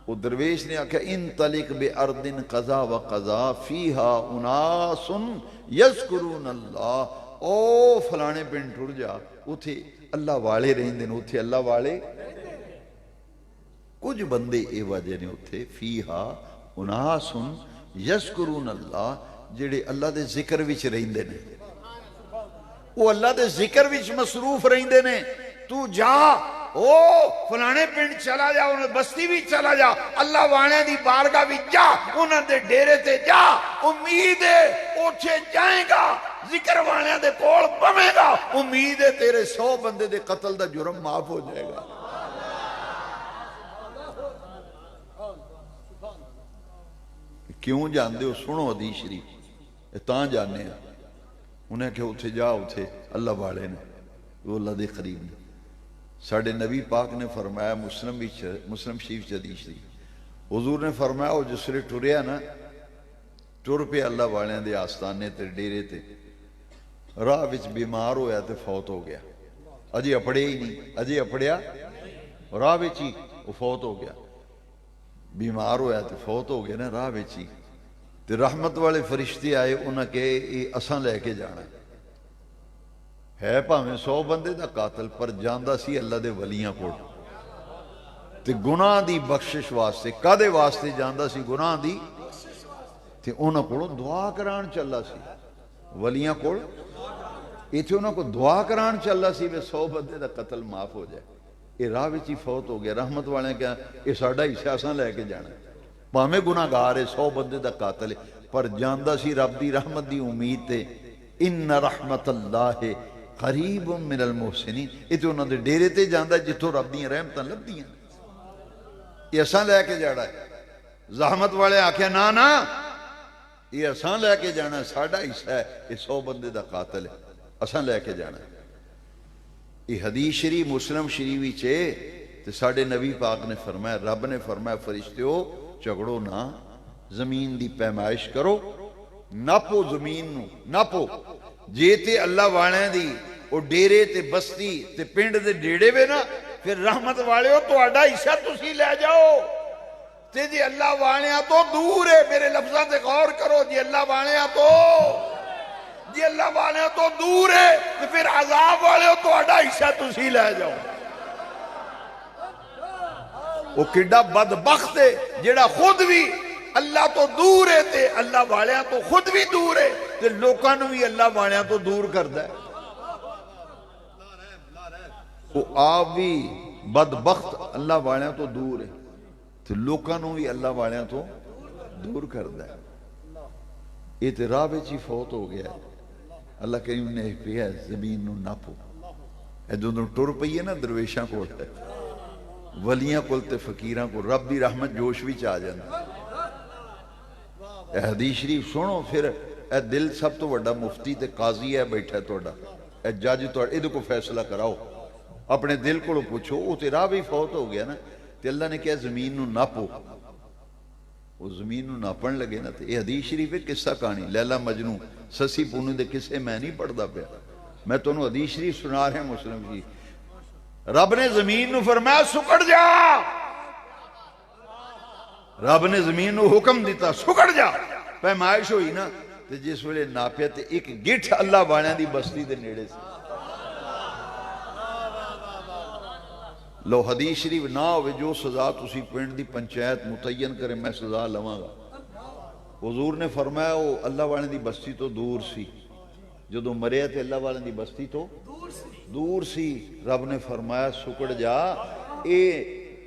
وہ درویش نے آکھا انطلق بأرض قضا و قضا فیہا اناس یذکرون اللہ. او فلانے پنڈ ٹر جا, اتھے اللہ والے رہندے نے, اتھے اللہ والے کچھ بندے اے وجہ نے اتھے فیہا اناس یذکرون اللہ, جڑے اللہ دے ذکر وچ رہندے نے, وہ اللہ دے ذکر وچ مصروف رہندے نے. تو جا او فلانے پنڈ چلا جا, انہیں بستی بھی چلا جا, اللہ وانے دی بارگاہ بھی جا, انہیں دے ڈیرے تے جا, امید ہے اوٹھے جائیں گا, ذکر وانے دے کول پمے گا, امید ہے تیرے 100 بندے دے قتل دا جرم معاف ہو جائے گا. کیوں جاندے ہو؟ سنو حدیث شریف تاں جانے ہیں. انہیں کہ اتھے جا, اتھے اللہ والے نے, وہ اللہ دے قریب نے. ساڑھے نبی پاک نے فرمایا مسلم شریف حدیث شریف, حضور نے فرمایا وہ جس لئے ٹریا نا, ٹر پہ اللہ والے دے آستانے تے ڈیرے تے, راہ وچ بیمار ہویا تے فوت ہو گیا. اجے اپڑے ہی نہیں, اجے اپڑیا راہ وچ ہی وہ فوت ہو گیا. بیمار ہویا تے فوت ہو گیا نا راہ وچ ہی. تے رحمت والے فرشتے آئے, انہاں کہ اساں لے کے جانا. ہے ਭਾਵੇਂ 100 ਬੰਦੇ ਦਾ ਕਾਤਲ, ਪਰ ਜਾਂਦਾ ਸੀ ਅੱਲਾ ਦੇ ਵਲੀਆਂ ਕੋਲ ਤੇ ਗੁਨਾਹ ਦੀ ਬਖਸ਼ਿਸ਼ ਵਾਸਤੇ। ਕਾਦੇ ਵਾਸਤੇ ਜਾਂਦਾ ਸੀ? ਗੁਨਾਹ ਦੀ। ਤੇ ਉਹਨਾਂ ਕੋਲੋਂ ਦੁਆ ਕਰਾਉਣ ਚੱਲਾ ਸੀ ਵਲੀਆਂ ਕੋਲ। ਇੱਥੇ ਉਹਨਾਂ ਕੋਲ ਦੁਆ ਕਰਾਉਣ ਚੱਲਾ ਸੀ ਵੀ 100 ਬੰਦੇ ਦਾ ਕਤਲ ਮਾਫ ਹੋ ਜਾਏ। ਇਹ ਰਾਹ ਵਿੱਚ ਹੀ ਫੌਤ ਹੋ ਗਿਆ। ਰਹਿਮਤ ਵਾਲਿਆਂ ਕਿਹਾ ਇਹ ਸਾਡਾ ਹਿੱਸਾ ਅਸਾਂ ਲੈ ਕੇ ਜਾਣਾ, ਭਾਵੇਂ ਗੁਨਾਹਗਾਰ ਹੈ, 100 ਬੰਦੇ ਦਾ ਕਾਤਲ ਹੈ, ਪਰ ਜਾਂਦਾ ਸੀ ਰੱਬ ਦੀ ਰਹਿਮਤ ਦੀ ਉਮੀਦ ਤੇ। ਇਨ ਰਹਿਮਤ ਅੱਲਾਹ ਕਰੀਬ ਮਿਨਲ ਮੁਹਸਿਨੀਨ। ਇਹ ਤੇ ਉਹਨਾਂ ਦੇ ਡੇਰੇ ਤੇ ਜਾਂਦਾ ਜਿੱਥੋਂ ਰੱਬ ਦੀਆਂ ਰਹਿਮਤਾਂ ਲੱਭਦੀਆਂ। ਇਹ ਅਸਾਂ ਲੈ ਕੇ ਜਾਣਾ ਹੈ। ਜ਼ahਮਤ ਵਾਲੇ ਆਖਿਆ ਨਾ ਨਾ, ਇਹ ਅਸਾਂ ਲੈ ਕੇ ਜਾਣਾ, ਸਾਡਾ ਹਿੱਸਾ ਹੈ। ਇਹ 100 ਬੰਦੇ ਦਾ ਕਾਤਲ ਹੈ, ਅਸਾਂ ਲੈ ਕੇ ਜਾਣਾ। ਇਹ ਹਦੀਸ ਸ਼ਰੀਫ ਮੁਸਲਮ ਸ਼ਰੀਫ ਵਿੱਚ ਹੈ। ਤੇ ਸਾਡੇ ਨਬੀ ਪਾਕ ਨੇ ਫਰਮਾਇਆ, ਰੱਬ ਨੇ ਫਰਮਾਇਆ, ਫਰਿਸ਼ਤਿਓ ਝਗੜੋ ਨਾ, ਜ਼ਮੀਨ ਦੀ ਪੈਮਾਇਸ਼ ਕਰੋ, ਨਾਪੋ ਜ਼ਮੀਨ ਨੂੰ, ਨਾਪੋ। ਜੇ ਤੇ ਅੱਲਾ ਵਾਲਿਆਂ ਦੀ ਉਹ ਡੇਰੇ ਤੇ ਬਸਤੀ ਤੇ ਪਿੰਡ ਦੇ ਡੇੜੇ ਵੇ ਨਾ, ਫਿਰ ਰਹਿਮਤ ਵਾਲਿਓ ਤੁਹਾਡਾ ਹਿੱਸਾ ਤੁਸੀਂ ਲੈ ਜਾਓ। ਤੇ ਜੇ ਅੱਲਾ ਵਾਲਿਆਂ ਤੋਂ ਦੂਰ ਹੈ, ਮੇਰੇ ਲਫ਼ਜ਼ਾਂ ਤੇ ਗੌਰ ਕਰੋ, ਜੇ ਅੱਲਾ ਵਾਲਿਆਂ ਤੋਂ, ਜੇ ਅੱਲਾ ਵਾਲਿਆਂ ਤੋਂ ਦੂਰ ਹੈ ਤੇ ਫਿਰ ਅਜ਼ਾਬ ਵਾਲਿਓ ਤੁਹਾਡਾ ਹਿੱਸਾ ਤੁਸੀਂ ਲੈ ਜਾਓ। ਉਹ ਕਿੱਡਾ ਬਦਬਖਤ ਹੈ ਜਿਹੜਾ ਖੁਦ ਵੀ ਅੱਲਾ ਤੋਂ ਦੂਰ ਹੈ ਤੇ ਅੱਲਾ ਵਾਲਿਆਂ ਤੋਂ ਖੁਦ ਵੀ ਦੂਰ ਹੈ ਤੇ ਲੋਕਾਂ ਨੂੰ ਵੀ ਅੱਲਾ ਵਾਲਿਆਂ ਤੋਂ ਦੂਰ ਕਰਦਾ ਹੈ। ਉਹ ਆਪ ਵੀ ਬਦਬਖਤ ਅੱਲਾ ਵਾਲਿਆਂ ਤੋਂ ਦੂਰ ਹੈ ਤੇ ਲੋਕਾਂ ਨੂੰ ਵੀ ਅੱਲਾ ਵਾਲਿਆਂ ਤੋਂ ਦੂਰ ਕਰਦਾ ਹੈ। ਇਹ ਤੇ ਰਾਹ ਵਿੱਚ ਹੀ ਫੌਤ ਹੋ ਗਿਆ। ਅੱਲਾ ਕਰੀਮ ਨੇ ਕਿਹਾ ਜ਼ਮੀਨ ਨੂੰ ਨਾਪੋ। ਇਹ ਜਦੋਂ ਟੁਰ ਪਈ ਹੈ ਨਾ ਦਰਵੇਸ਼ਾਂ ਕੋਲ, ਵਲੀਆਂ ਕੋਲ ਤੇ ਫਕੀਰਾਂ ਕੋਲ, ਰੱਬ ਦੀ ਰਹਿਮਤ ਜੋਸ਼ ਵਿੱਚ ਆ ਜਾਂਦਾ। ਇਹ ਹਦੀਸ ਸ਼ਰੀਫ ਸੁਣੋ। ਫਿਰ ਇਹ ਦਿਲ ਸਭ ਤੋਂ ਵੱਡਾ ਮੁਫਤੀ ਤੇ ਕਾਜ਼ੀ ਹੈ ਬੈਠਾ ਤੁਹਾਡਾ, ਇਹ ਜੱਜ ਤੁਹਾਡੇ, ਇਹਦੇ ਕੋਲ ਫੈਸਲਾ ਕਰਾਓ। ਆਪਣੇ ਦਿਲ ਕੋਲੋਂ ਪੁੱਛੋ। ਉਹ ਤੇ ਰਾਹ ਵੀ ਫੌਤ ਹੋ ਗਿਆ ਨਾ, ਤੇ ਅੱਲਾ ਨੇ ਕਿਹਾ ਜ਼ਮੀਨ ਨੂੰ ਨਾਪੋ। ਉਹ ਜ਼ਮੀਨ ਨੂੰ ਨਾਪਣ ਲੱਗੇ ਨਾ, ਤੇ ਇਹ ਹਦੀਸ ਸ਼ਰੀਫ ਹੈ, ਕਿੱਸਾ ਕਹਾਣੀ ਲੈਲਾ ਮਜਨੂ ਸੱਸੀ ਪੂਨੂ ਦੇ ਕਿੱਸੇ ਮੈਂ ਨਹੀਂ ਪੜਦਾ ਪਿਆ, ਮੈਂ ਤੁਹਾਨੂੰ ਹਦੀਸ ਸ਼ਰੀਫ ਸੁਣਾ ਰਿਹਾ ਮੁਸਲਮ ਜੀ। ਰੱਬ ਨੇ ਜ਼ਮੀਨ ਨੂੰ ਫਰਮਾਇਆ ਸੁਕੜ ਜਾ। ਰੱਬ ਨੇ ਜ਼ਮੀਨ ਨੂੰ ਹੁਕਮ ਦਿੱਤਾ ਸੁਕੜ ਜਾ। ਪੈਮਾਇਸ਼ ਹੋਈ ਨਾ, ਤੇ ਜਿਸ ਵੇਲੇ ਨਾਪਿਆ ਤੇ ਇੱਕ ਗਿੱਠ ਅੱਲਾ ਵਾਲਿਆਂ ਦੀ ਬਸਤੀ ਦੇ ਨੇੜੇ ਸੀ। ਲੋ ਹਦੀਸ ਸ਼ਰੀਫ ਨਾ ਹੋਵੇ, ਜੋ ਸਜ਼ਾ ਤੁਸੀਂ ਪਿੰਡ ਦੀ ਪੰਚਾਇਤ ਮੁਤਯਨ ਕਰੇ ਮੈਂ ਸਜ਼ਾ ਲਵਾਂਗਾ। ਹੁਜ਼ੂਰ ਨੇ ਫਰਮਾਇਆ ਉਹ ਅੱਲਾ ਵਾਲਿਆਂ ਦੀ ਬਸਤੀ ਤੋਂ ਦੂਰ ਸੀ। ਜਦੋਂ ਮਰਿਆ ਤੇ ਅੱਲਾ ਵਾਲਿਆਂ ਦੀ ਬਸਤੀ ਤੋਂ ਦੂਰ ਸੀ। ਰੱਬ ਨੇ ਫਰਮਾਇਆ ਸੁਕੜ ਜਾ। ਇਹ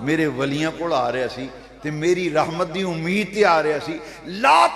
ਮੇਰੇ ਵਲੀਆਂ ਕੋਲ ਆ ਰਿਹਾ ਸੀ, ਤੇ ਮੇਰੀ ਰਹਿਮਤ ਦੀ ਉਮੀਦ ਤੇ ਆ ਰਿਹਾ ਸੀ। ਲਾ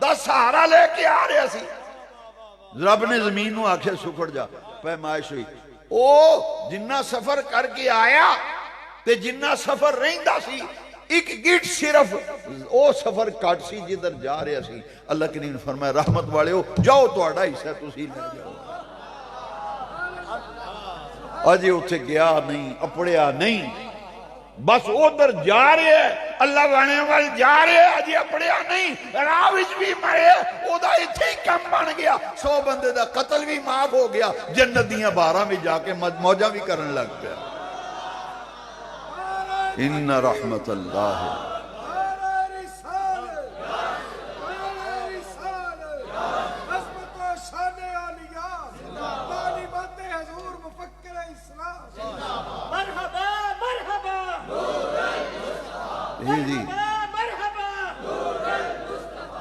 ਦਾ ਸਹਾਰਾ ਲੈ ਕੇ ਆ ਰਿਹਾ ਸੀ। ਰੱਬ ਨੇ ਜ਼ਮੀਨ ਨੂੰ ਆਖਿਆ ਸੁਕੜ ਜਾ। ਪੈਮਾਇਸ਼ ਹੋਈ। ਉਹ ਜਿੰਨਾ ਸਫ਼ਰ ਕਰਕੇ ਆਇਆ ਤੇ ਜਿੰਨਾ ਸਫ਼ਰ ਰਹਿੰਦਾ ਸੀ, ਇੱਕ ਗਿੱਠ ਸਿਰਫ ਉਹ ਸਫ਼ਰ ਘੱਟ ਸੀ ਜਿੱਧਰ ਜਾ ਰਿਹਾ ਸੀ। ਅੱਲਾਹ ਕਰੀਮ ਨੇ ਫਰਮਾਇਆ ਰਹਿਮਤ ਵਾਲਿਓ ਜਾਓ, ਤੁਹਾਡਾ ਹਿੱਸਾ ਤੁਸੀਂ ਲੈ ਜਾਓ। ਅਜੇ ਉੱਥੇ ਗਿਆ ਨਹੀਂ, ਅਪੜਿਆ ਨਹੀਂ, ਬਸ ਉਧਰ ਜਾ ਰਿਹਾ ਹੈ, ਅੱਲਾ ਵਾਲਿਆਂ ਵੱਲ ਜਾ ਰਿਹਾ ਹੈ, ਅਜੇ ਅਪੜਿਆ ਨਹੀਂ, ਰਾਹ ਵਿੱਚ ਵੀ ਮਰੇ, ਉਹਦਾ ਇੱਥੇ ਹੀ ਕੰਮ ਬਣ ਗਿਆ। 100 ਬੰਦੇ ਦਾ ਕਤਲ ਵੀ ਮਾਫ ਹੋ ਗਿਆ, ਜੰਨਤ ਦੀਆਂ ਬਾਰਾਂ ਵਿੱਚ ਜਾ ਕੇ ਮੌਜਾਂ ਵੀ ਕਰਨ ਲੱਗ ਪਿਆ। إن رحمت اللہ مرحبا مرحبا جی مرحبا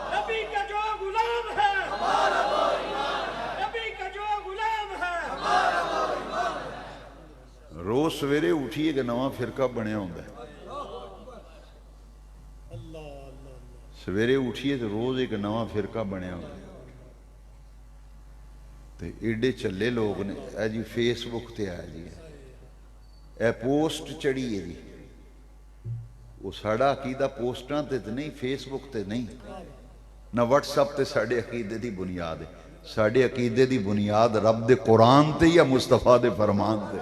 نبی کا جو غلام ہے، نبی کا جو غلام ہے۔ روز سویرے اٹھیے کہ نواں فرقہ بنیا ہوتا ہے۔ سویرے اٹھیے تو روز ایک نواں فرقہ بنیا ہوتا ہے۔ تو ایڈے چلے لوگ نے اے جی فیس بک تے آیا جی اے پوسٹ چڑھی ہے جی، وہ ساڑا عقیدہ پوسٹاں تے نہیں، فیس بک تے نہیں، نہ واٹس اپ تے ساڑے عقیدے دی بنیاد ہے۔ ساڑے عقیدے دی بنیاد رب دے قرآن تے یا مصطفیٰ دے فرمان تے۔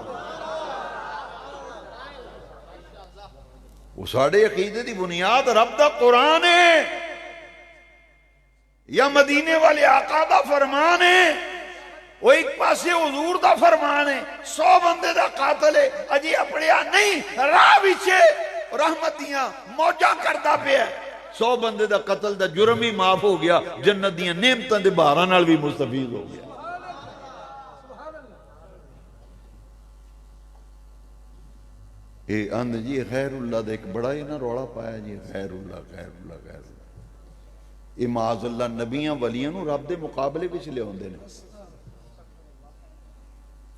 وہ ساڑے عقیدے دی بنیاد رب دا قرآن ہے یا مدینے والے آقا دا فرمان ہے۔ وہ ایک پاسے حضور دا فرمان ہے، 100 بندے دا قاتل ہے، اجی اپڑیا نہیں، راہ وچے رحمتیاں موجہ کردہ پہ ہے۔ 100 بندے دا قتل دا جرم ہی معاف ہو گیا، جنت دیاں نعمتاں دے بہاراں نال بھی مستفید ہو گیا۔ اے اند جی غیر اللہ دا ایک بڑا ہی نہ روڑا پایا جی، غیر اللہ غیر اللہ غیر اللہ۔ یہ معاذ اللہ نبیاں ولیاں نو رب دے مقابلے وچ لے ہوندے نے،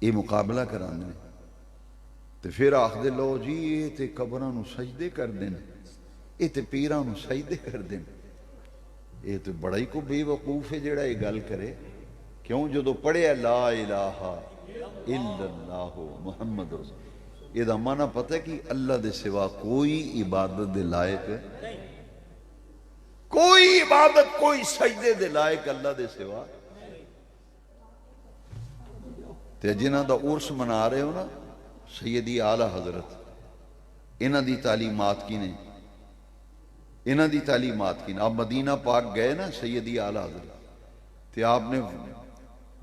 یہ مقابلہ کراندے نے تے پھر آخدے لو جی یہ تے قبراں نو سجدے کر دین، یہ تے پیراں نو سجدے کر دین۔ یہ تو بڑا ہی کو بے وقوف ہے جڑا یہ گل کرے۔ کیوں؟ جدو پڑھے لا الہ الا اللہ محمد رسول، یہ دا معنی پتہ ہے کہ اللہ دے سوا کوئی عبادت دے لائق، کوئی عبادت کوئی سجدے دے لائق اللہ دے سوا۔ تے جنہ دا عرس منا رہے ہو نا سیدی اعلیٰ حضرت، انہ دی تعلیمات کی نہیں، انہ دی تعلیمات کی نہیں۔ آپ مدینہ پاک گئے نا سیدی اعلیٰ حضرت، تے آپ نے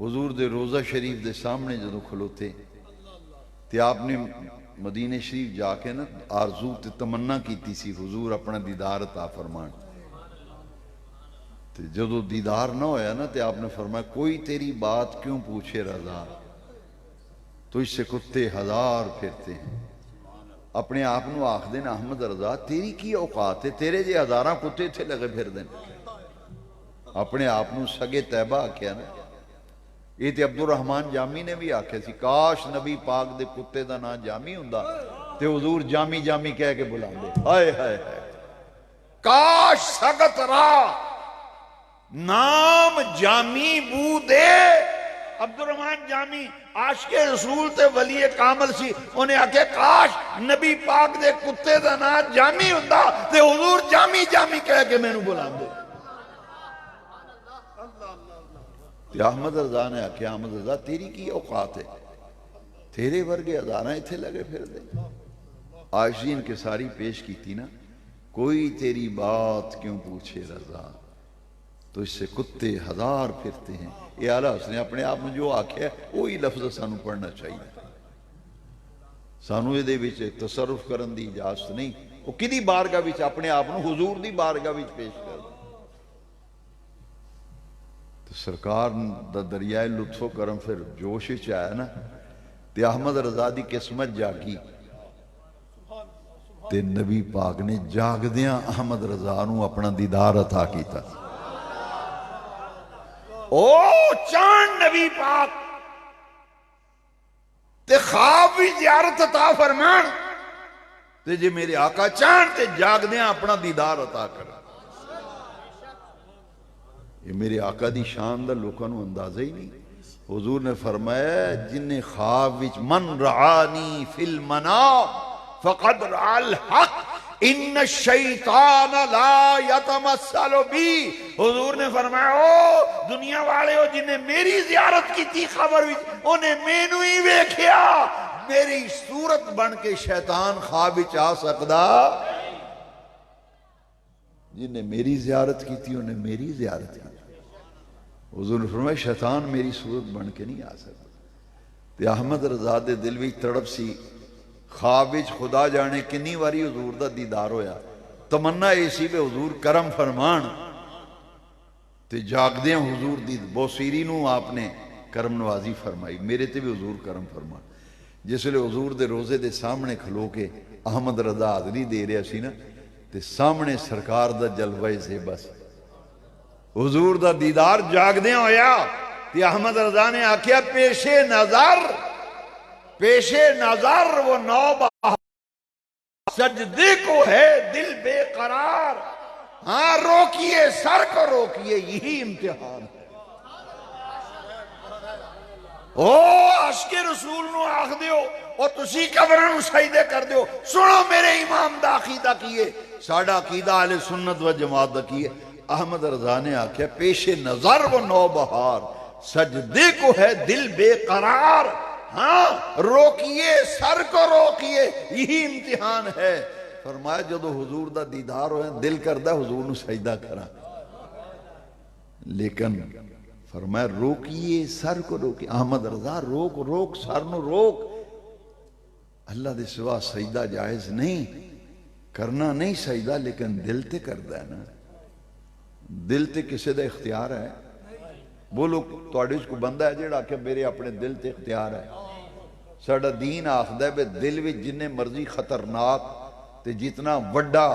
حضور دے روزہ شریف دے سامنے جدو کھلوتے تے آپ نے مدینہ شریف جا کے نا آرزو تے تمنا کیتی سی حضور اپنا دیدار عطا فرمان۔ تے جدو دیدار نہ ہویا نا تے آپ نے فرمایا کوئی تیری بات کیوں پوچھے رضا، تو اس سے کتے ہزار پھرتے ہیں۔ اپنے آپ نو آخ دین احمد رضا تیری کی اوقات ہے، تیرے جے ہزاراں کتے تھے لگے پھر دین۔ اپنے آپ نو سگے طیبہ آکھیا نا۔ یہ تے عبد الرحمن جامی نے بھی آکھیا سی کاش نبی پاک دے کتے دا نا جامی ہوندا تے حضور جامی جامی کہہ کے بلا دے۔ ہائے ہائے ہائے، کاش سگت را نام جامی بو دے۔ عبد الرحمن جامی عاشق رسول تے ولی کامل سی، انہیں آکھے کاش نبی پاک دے کتے دا نا جامی ہوندا تے حضور جامی جامی کہہ کے میں نو بلا دے۔ تے احمد رضا نے آکھیا احمد رضا تیری کی اوقات ہے، تیرے ورگے ہزاراں ایتھے لگے پھر دے۔ عاشقین کے ساری پیش کی تھی نا، کوئی تیری بات کیوں پوچھے رضا، تو اس سے کتے ہزار پھرتے ہیں۔ یہ اعلیٰ حسن نے اپنے آپ میں جو آکھیا ہے وہی لفظ سانو پڑھنا چاہیے۔ سانو یہ دے وچ تصرف کرن دی اجازت نہیں، وہ کدی بارگاہ وچ اپنے آپ نو حضور دی بارگاہ وچ پیش کر دے۔ تو سرکار دا دریائے لطف و کرم پھر جوش وچ آیا نا تے احمد رضا دی قسمت جاگی تے نبی پاک نے جاگدیاں احمد رضا نو اپنا دیدار عطا کیتا۔ او چاند نبی پاک تے خواب بھی زیارت عطا فرمان تے جے میرے آقا چاند تے جاگدیاں اپنا دیدار عطا کر۔ یہ میرے آقا دی شان دا لوکاں نو اندازہ ہی نہیں۔ حضور نے فرمایا جن نے خواب وچ من رعانی فی المنام فقد رعا الحق ان الشیطان لا یتمثل بی۔ حضور نے فرمایا او دنیا والے ہو جن نے میری زیارت کی تھی خبر وچ انہیں مینوں ہی ویکھیا، میری صورت بن کے شیطان خواب وچ آ سکدا؟ جن نے میری زیارت کی تھی انہیں میری زیارت کی۔ حضور نے فرمایا شیطان میری صورت بن کے نہیں آ سکتا۔ تے احمد رضا دے دل وچ تڑپ سی، خواب وچ خدا جانے کنی واری حضور دا دیدار ہویا، تمنا ایسی بے حضور کرم فرمان تے جاگدیاں حضور دی بوسیری نو آپ نے کرم نوازی فرمائی، میرے تے بھی حضور کرم فرمان۔ جس لئے حضور دے روزے دے سامنے کھلو کے احمد رضا حاضری دے رہے سی نا تے سامنے سرکار دا جلوہ سے بس حضور دا دیدار جاگدیاں ہویا تے احمد رضا نے آکھیا پیش نظر وہ نو بہار سجدے کو ہے دل بے قرار، ہاں روکیے سر کو روکیے یہی امتحان ہے۔ او عاشق رسول نو آخ دیو او تسی قبراں نو سجدے کر دیو، سنو میرے امام دا عقیدہ کیے، ساڈا عقیدہ اہل سنت و جماعت دا کیے۔ احمد رضا نے آکھیا پیش نظر وہ نو بہار سجدے کو ہے دل بے قرار، ہاں روکیے سر کو روکیے یہی امتحان ہے۔ فرمایا جدو حضور دا دیدار ہوئے دل کردہ حضور نو سجدہ کرا، لیکن فرمایا روکیے سر کو روکیے۔ احمد رضا روک سر نو روک، اللہ دے سوا سجدہ جائز نہیں۔ کرنا نہیں سجدہ لیکن دل تے کردا ہے نا. دل تے کسے دا اختیار ہے؟ بولو تواڈے وچ کوئی بندہ ہے جڑا کہ میرے اپنے دل تے اختیار ہے؟ ساڈا دین آخدا ہے بے دل وچ جنے مرضی خطرناک تے جتنا وڈا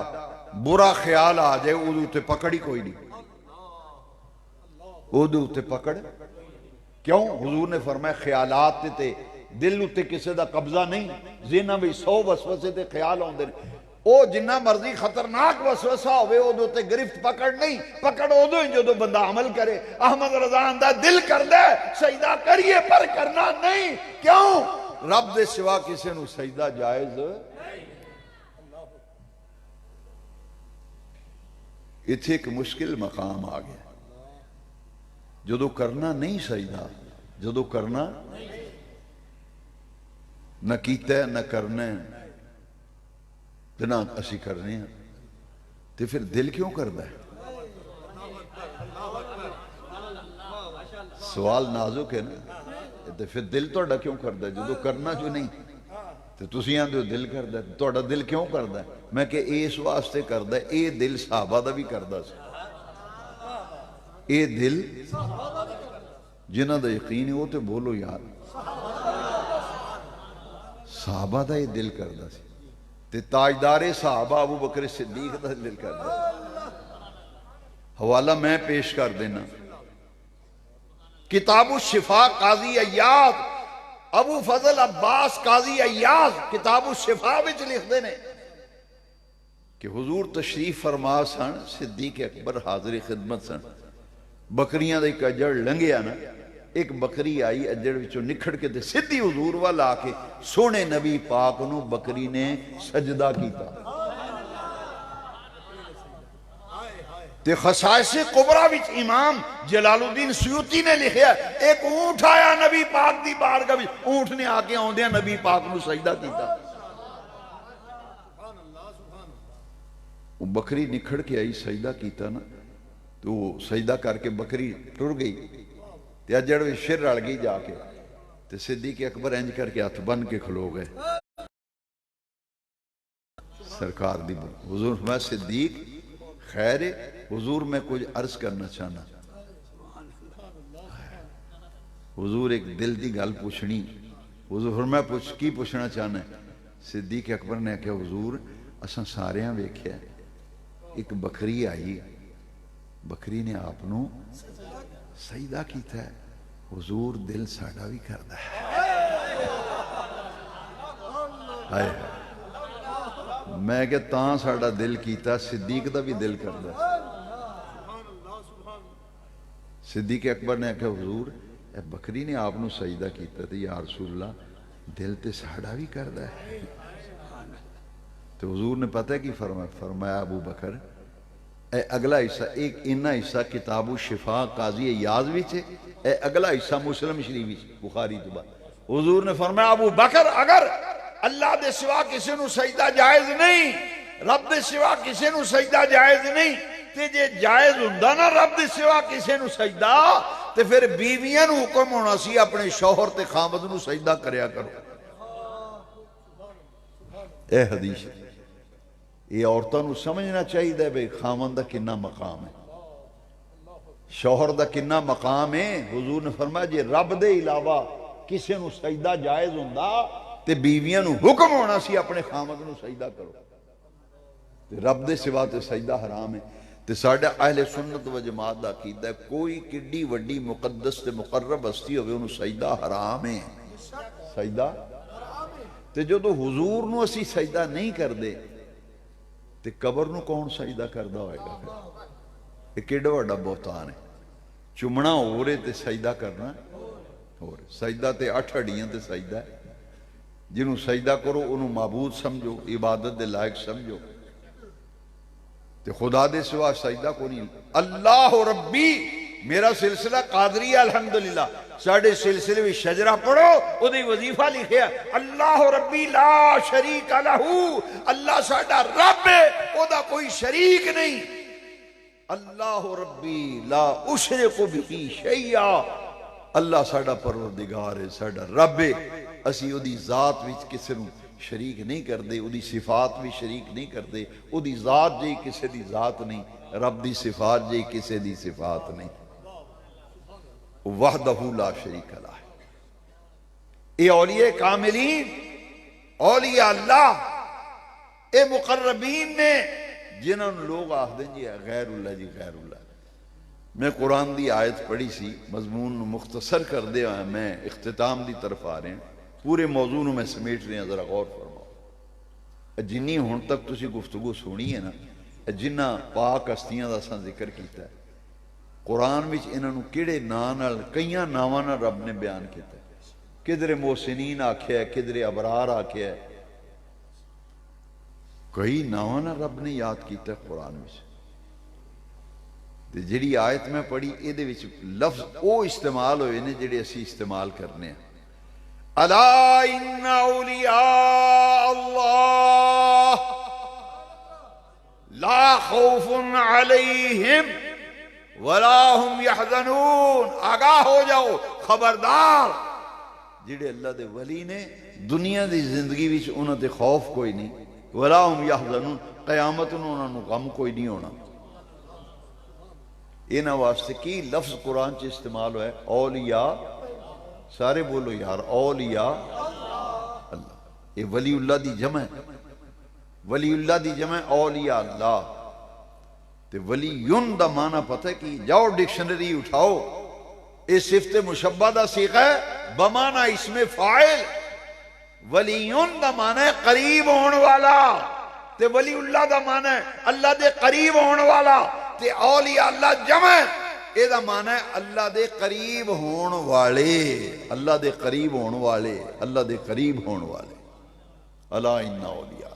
برا خیال آ جائے اودے تے پکڑ ہی کوئی نہیں. اودے تے پکڑ کیوں؟ حضور نے فرمایا خیالات تے دل تے کسے دا قبضہ نہیں. ذہناں وچ 100 وسوسے تے خیال آوندے نے. او جنہ مرضی خطرناک وسوسہ ہوئے اودے تے گرفت پکڑ نہیں. پکڑ اودے ہی جدوں بندہ عمل کرے. احمد رضا آندا دل کردا ہے سجدہ کریے پر کرنا نہیں. کیوں؟ رب دے سوا کسے نو سجدہ جائز. اتھے ایک مشکل مقام آ گیا. جدو کرنا نہیں سجدہ، جدو کرنا نہ کیتا ہے نہ کرنا ہے تو نہ اسی کرنے ہیں تو پھر دل کیوں کردا ہے؟ سوال نازک ہے نا. تو پھر دل توڑا کیوں کردا ہے جدو کرنا جو نہیں؟ تو تسی آندے ہو دل کردا ہے. توڑا دل کیوں کردا ہے؟ میں کہ اس واسطے کردا ہے اے دل صحابہ دا بھی کردا سی. اے دل جنہ دا یقین ہے وہ تو بولو یار. صحابہ دا یہ دل کردا سی. تے تاجدار صحابہ ابو بکر صدیق دا دل کردا سی. حوالہ میں پیش کر دینا کتاب الشفا قاضی ایاز ابو فضل عباس قاضی ایاز کتاب الشفا وچ لکھ دینے کہ حضور تشریف فرما سن. صدیق اکبر حاضر خدمت سن. بکریاں دا ایک اجڑ لنگیا نا. ایک بکری آئی اجڑ وچوں نکھڑ کے تے سدھی حضور والا آ کے سونے نبی پاک نو بکری نے سجدہ کیتا. تے خصائص کبریٰ وچ امام جلال الدین سیوطی نے لکھیا ایک اونٹ آیا نبی پاک دی بارگاہ وچ. اونٹ نے آ کے آوندیاں نبی پاک نو سجدہ کیتا. وہ بکری نکھڑ کے آئی سجدہ کیتا نا تو سجدہ کر کے بکری ٹر گئی. تے اجڑ وچ شر رل گئی جا کے. تے صدیق اکبر انج کر کے ہاتھ بن کے کھلو گئے. سرکار دی حضور میں صدیق خیر حضور میں کچھ عرض کرنا چاہنا. حضور ایک دل دی گل پوچھنی. حضور میں کی پوچھنا چاہنا ہے؟ صدیق اکبر نے کہا حضور اساں ساریاں ویکھیا ایک بکری آئی بکری نے آپ نو سجدہ کیتا ہے. حضور دل ساڑا بھی کردا ہے. میں کہ تاں ساڑا دل کیتا صدیق دا بھی دل کردا ہے. صدیق اکبر نے کہا حضور اے بکری نے آپ نو سجدہ کیتا تھا یا رسول اللہ دل تے ساڑا بھی کردا ہے. تو حضور نے پتہ ہے کی فرمایا ابو بکر اے اگلا حصہ ایک انہا حصہ کتاب الشفا قاضی ایاز بھی چھے. اے اگلا حصہ مسلم شریف بخاری تو بعد. حضور نے فرمایا ابو بکر اگر اللہ دے سوا کسی نو سجدہ جائز نہیں رب دے سوا کسی نو سجدہ جائز نہیں تے جے جائز ہوندا نا رب دے سوا کسی نو سجدہ تے پھر بیویاں نو حکم ہونا سی اپنے شوہر تے خامد نو سجدہ کریا کرو. اے حدیث یہ عورتوں نو سمجھنا چاہیے بھئی خامن دا کنا مقام ہے شوہر دا کنا مقام ہے. حضور نے فرمایا جے رب دے علاوہ کسی نو سجدہ جائز ہوندا تے بیویاں نو حکم ہونا سی اپنے خامد نو سجدہ کرو. تے رب دے سوا تے سجدہ حرام ہے. تے ساڈا اہل سنت و جماعت دا عقیدہ ہے کوئی کڈی وڈی مقدس تے مقرب ہستی ہوئے انہوں سجدہ حرام ہے. سجدہ تے جدو حضور نو اسی سجدہ نہیں کر دے تے قبر نو کون سجدہ کردہ ہوئے گا؟ یہ کیڑا وڈا بہتان ہے. چمنا ہو رہے تے سجدہ کرنا ہو رہے. سجدہ تے 8 ہڈیاں تے سجدہ ہے. جنہوں سجدہ کرو انہوں معبود سمجھو عبادت دے لائق سمجھو تے خدا دے سوا سجدہ کو نہیں. اللہ ربی میرا سلسلہ قادریہ الحمدللہ ساڑھے سلسلے بھی شجرہ پڑھو او دی وظیفہ لکھے اللہ ربی لا شریک لہو. اللہ ساڑھا رب ہے او دا کوئی شریک نہیں. اللہ ربی لا اشرک بھی شیئا. اللہ ساڑھا پروردگار ہے ساڑھا رب ہے. اسی او دی ذات وچ کسی نو شریک نہیں کرتے، وہ صفات بھی شریک نہیں کرتے، وہ ذات جی کسی دی ذات نہیں، رب دی صفات جی کسی دی صفات نہیں، وحدہ لا شریک لہ۔ یہ اولیاء کاملین، اولیاء اللہ، اے مقربین نے جنہوں نے لوگ آخدے جی غیر اللہ جی غیر اللہ۔ میں قرآن دی آیت پڑھی سی، مضمون مختصر کر دے ہوا میں اختتام دی طرف آ رہے ہیں، پورے موضوع میں سمیٹ رہے ہیں، ذرا غور فرماؤ۔ جنی ہن تک تسی گفتگو سنی ہے نا، جنہ پاک ہستیاں دا سا ذکر کیتا ہے، قرآن وچ انہاں نوں کیڑے ناں نال، کئیاں ناواں نال رب نے بیان کیتا ہے، کدھر محسنین آکھیا ہے، کدھر ابرار آکھیا ہے، کئی ناواں نال رب نے یاد کیتا ہے قرآن وچ۔ جڑی آیت میں پڑھی یہ لفظ او استعمال ہوئے نے جڑے اسی استعمال کرنے ہیں۔ الا ان اولیاء اللہ لا خوف علیہم ولا هم یحزنون، آگاہ ہو جاؤ، خبردار، جڑے اللہ دے ولی نے دنیا دی زندگی وچ انہاں تے خوف کوئی نہیں، ولا هم یحزنون، قیامت نوں انہاں نوں غم کوئی نہیں ہونا۔ انہاں واسطے کی لفظ قرآن چ استعمال ہوا ہے؟ اولیاء، سارے بولو یار، اولیاء اللہ۔ یہ ولی اللہ دی جمع ہے، ولی اللہ دی جمع ہے اولیاء اللہ۔ تے ولیون دا معنی پتہ ہے کہ جاؤ ڈکشنری اٹھاؤ، یہ صفت مشبہ دا صیغہ ہے بمعنی اسم فاعل۔ ولیون دا معنی ہے قریب ہون والا، تے ولی اللہ دا معنی ہے اللہ دے قریب ہون والا، تے اولیاء اللہ جمع اے دا معنی ہے اللہ دے قریب ہون والے، اللہ دے قریب ہون والے، اللہ دے قریب ہون والے۔ الا ان اولیاء،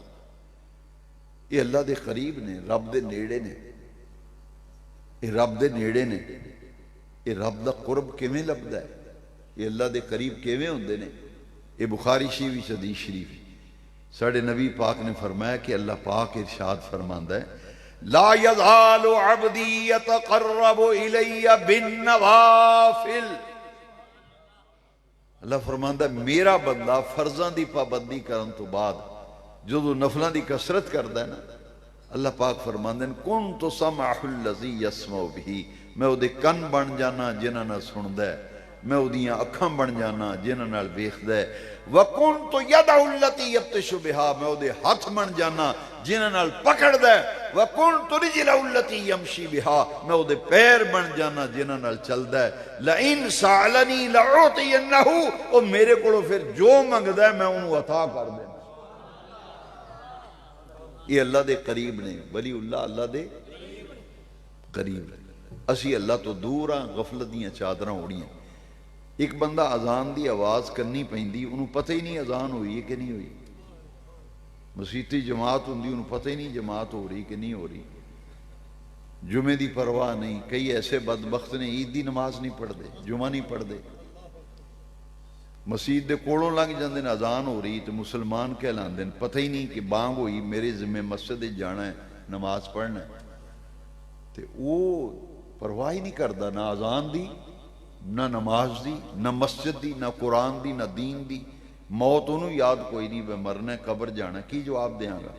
یہ اللہ دے قریب نے، رب دے نیڑے نے، یہ رب دے نیڑے نے۔ یہ رب دا قرب کیویں لبدا ہے، یہ اللہ دے قریب کیویں ہوندے نے؟ یہ بخاری شریف حدیث شریف، ساڑھے نبی پاک نے فرمایا کہ اللہ پاک ارشاد فرماندا ہے لا یزال عبدی یتقرب الی بالنوافل، اللہ فرماندا ہے میرا بندہ فرضاں دی پابندی کرن تو بعد جدو نفلاں دی کثرت کردا ہے نا، اللہ پاک فرماندے ہیں کنت سمعہ الذی یسمع بہ، میں او دے کن بن جانا جنہاں نال سندا ہے، میں او دیاں اکھاں بن جانا جنہاں نال ویکھدا ہے، وکنت یدہ التی یبطش بہا، میں او دے ہاتھ بن جانا جنہاں نال پکڑدا ہے، وکنت رجلہ التی یمشی بہا، میں او دے پیر بن جانا جنہاں نال چلدا ہے، لئن سألنی لأعطینہ، او میرے کولوں پھر جو منگدا ہے میں انہوں عطا کر دینا۔ یہ اللہ دے قریب نے، ولی اللہ اللہ دے قریب نے۔ اسی اللہ تو دور ہاں، غفلت دیاں چادراں اڑیاں۔ ایک بندہ اذان دی آواز کرنی پیندی، انہوں پتہ ہی نہیں اذان ہوئی ہے کہ نہیں ہوئی، مسیتی جماعت ہوندی انہوں پتہ ہی نہیں جماعت ہو رہی کہ نہیں ہو رہی، جمعے دی پرواہ نہیں۔ کئی ایسے بدبخت نے عید دی نماز نہیں پڑھ دے، جمعہ نہیں پڑھ دے، مسجد دے کوڑوں لنگ جاندے نے، اذان ہو رہی تو مسلمان کہلاندے نے، پتہ ہی نہیں کہ بانگ ہوئی، میرے ذمہ مسجد جانا ہے، نماز پڑھنا ہے، تے وہ پرواہ ہی نہیں کردا نہ اذان دی، نہ نماز دی، نہ مسجد دی، نہ قرآن دی، نہ دین دی۔ موت انہوں یاد کوئی نہیں، بے مرنا ہے، قبر جانا، کی جواب دیاں گا؟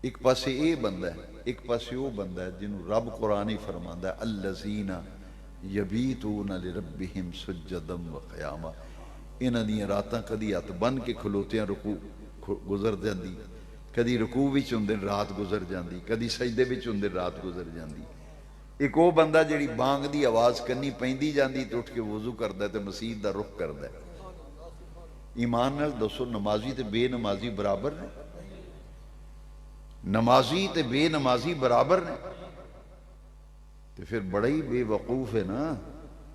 ایک پاسے اے بندہ ہے، ایک پاسے وہ بندہ ہے جنہوں رب قرآنی فرماندا ہے الذین یبیتون لربہم سجدا وقیاما، انہاں دیاں راتاں کدی ہاتھ بن کے کھلوتیاں رکوع گزر جاندی، کدی رکوع وچ ہوندے رات گزر جاندی، کدی سجدے وچ ہوندے رات گزر جاندی۔ ایک وہ بندہ جڑی بانگ دی آواز کرنی پیندی جاندی تو اٹھ کے وضو کردا ہے تے مسجد دا رخ کردا ہے۔ ایمان نال دسو نمازی تے بے نمازی برابر نے؟ نمازی تے بے نمازی برابر نے؟ تے پھر بڑا ہی بے وقوف ہے نا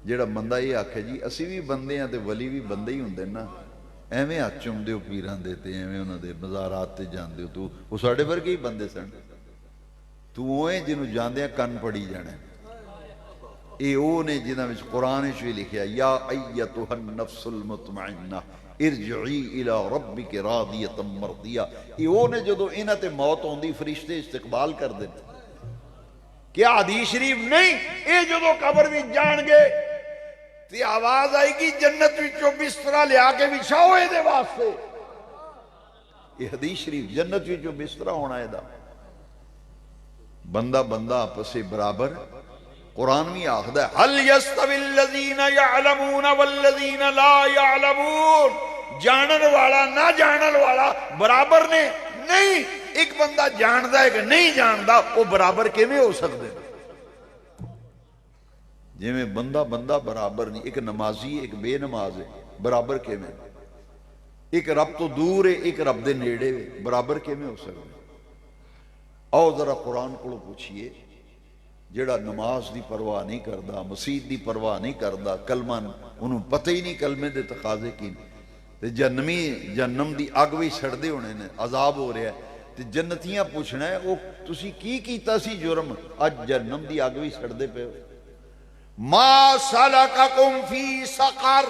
جڑا بندہ یہ آکھے جی اسی بھی بندے ہیں تے ولی بھی بندے ہی ہوندے نا، ایویں ہاتھ چومدے ہو پیراں دے تے ایویں انہاں دے مزارات تے جاندے ہو، تو وہ ساڈے ورگے ہی بندے سن، تو اویں جنوں جاندیاں کن پڑی جانے۔ اے او نے جنہاں وچ قرآن وچ بھی لکھیا یا ایتھا النفس المطمئنہ ارجعی الی ربک راضیۃ مرضیہ، اے او نے جدو انہاں تے موت ہوندی فرشتے استقبال کر دے۔ کیا حدیث شریف نہیں؟ اے جدو قبر وچ جان گے تے آواز آئے گی جنت وچوں بسترا لیا کے بچھاؤ اے دے واسطے، یہ حدیث شریف جنت وچوں بستر ہونا ہے دا بندہ بندہ آپس سے برابر قرآن بھی آخدا ہے هل يستوي الذين يعلمون والذين لا يعلمون جانن والا نہ جانن والا برابر نے نہیں ایک بندہ جاندا ہے کہ نہیں جاندا وہ برابر کیویں ہو سکدے جی میں بندہ بندہ برابر نہیں ایک نمازی ایک بے نماز ہے برابر کیویں ایک رب تو دور ہے ایک رب دے نیڑے ہے برابر کیویں ہو سکدے آؤ ذرا قرآن کو پوچھئے جڑا نماز دی پرواہ نہیں کردا مسجد دی پرواہ نہیں کردا کلمہ انہوں پتہ ہی نہیں کلمے دے تقاضے کی تے جہنم دی اگ وی سڑدے ہونے نے عذاب ہو رہا ہے تے جنتیاں پوچھنا ہے او تسی کی کیتا سی جرم اج جہنم دی اگ وی سڑدے پے ما سلککم فی سقر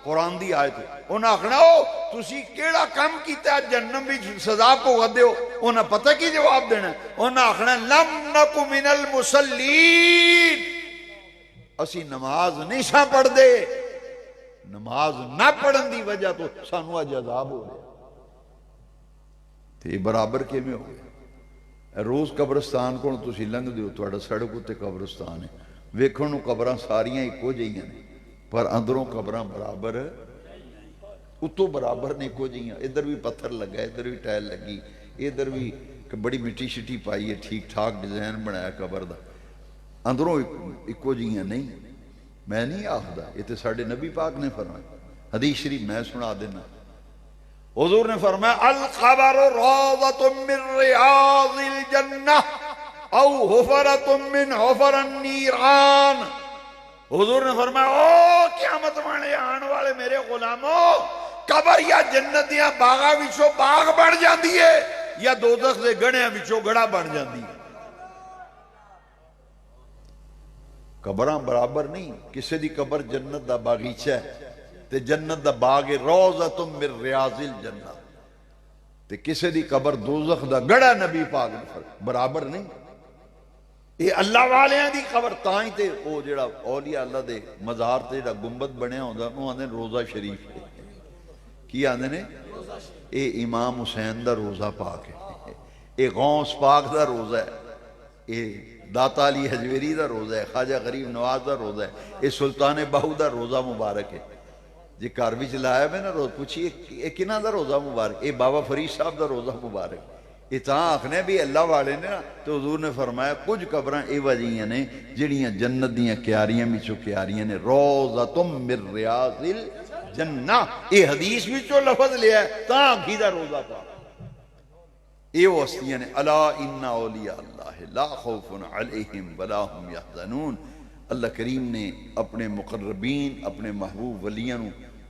قرآن دی آیت ہے انہاں آخنا ہو تسی کیڑا کم کیتا ہے جہنم بھی سزا بھگتدے ہو انہاں پتہ کی جواب دینا ہے انہاں آخنا لم نکو من المصلین اسی نماز نہیں سا پڑھ دے نماز نہ پڑھن دی وجہ تو سانو اج عذاب ہو رہا تے برابر کیویں ہو گیا روز قبرستان کو تسی لنگھ دیو تہاڈا سڑک تے قبرستان ہے ویکھن نوں قبراں ساریاں اکو جہیاں نے پر اندروں قبراں برابر اتو برابر نے کو جیاں ادھر بھی پتھر لگا ادھر بھی ٹائل لگی ادھر بھی بڑی مٹی شٹی پائی ہے ٹھیک ٹھاک ڈیزائن بنایا قبر دا اندروں اکو جیاں نہیں میں نہیں آخدا یہ تو ساڑھے نبی پاک نے فرمایا حدیث شریف میں سنا دینا حضور نے فرمایا القبر روضۃ من ریاض الجنہ او حفرۃ من حفر النیران حضور نے فرمایا او قیامت والے آن والے میرے غلاموں قبر یا جنتیاں باغاں وچوں باغ بن جاندی ہے یا دوزخ دے گڑھیاں وچوں گڑھا بن جاندی ہے قبراں برابر نہیں کسی دی قبر جنت دا باغیچہ ہے تے جنت دا باغ روضۃ من ریاض الجنہ تے کسی دی قبر دوزخ دا گڑھا نبی پاک نے برابر نہیں یہ اللہ والیاں دی خبر تائیں تے او جڑا اولیاء اللہ دے مزار تے جڑا گنبد بنیا ہوندا انہوں آندے روزہ شریف ہے کی آندے نے اے امام حسین دا روزہ پاک ہے اے غوث پاک دا روزہ ہے اے داتا علی حجویری دا روزہ ہے خواجہ غریب نواز دا روزہ ہے اے سلطان باہو دا روزہ مبارک ہے جی کار وچ لایا میں نا روز پوچھی اے کنہ دا روزہ مبارک اے بابا فرید صاحب دا روزہ مبارک اتنا آخنے بھی اللہ والے نے نا تو حضور نے فرمایا کچھ قبراں اے وجیاں نے جڑیاں جنت دیاں کیاریاں وچوں کیاریاں نے روضۃ من ریاض الجنہ اے حدیث وچوں لفظ لیا ہے تاں آکھیدہ روزہ پاک اے وستیاں نے الا ان اولیاء اللہ لا خوف علیہم ولا هم یحزنون اللہ کریم نے اپنے مقربین اپنے محبوب ولیاں نو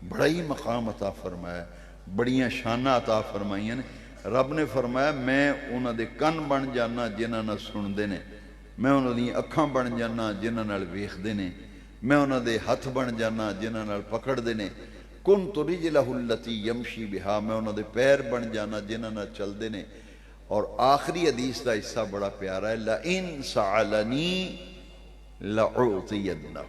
بڑا ہی مقام عطا فرمایا بڑیاں شانہ عطا فرمائیاں نے رب نے فرمایا میں انہاں دے کن بن جانا جنہاں نال سن دے نے میں انہاں دی اکھاں بن جانا جنہاں نال ویکھ دے نے میں انہاں دے ہتھ بن جانا جنہاں نال پکڑ دے نے کنت رجلہ التی یمشی بہا میں انہاں دے پیر بن جانا جنہاں نال چل دے نے اور آخری حدیث دا حصہ بڑا پیارا ہے لئن سألنی لأعطینہ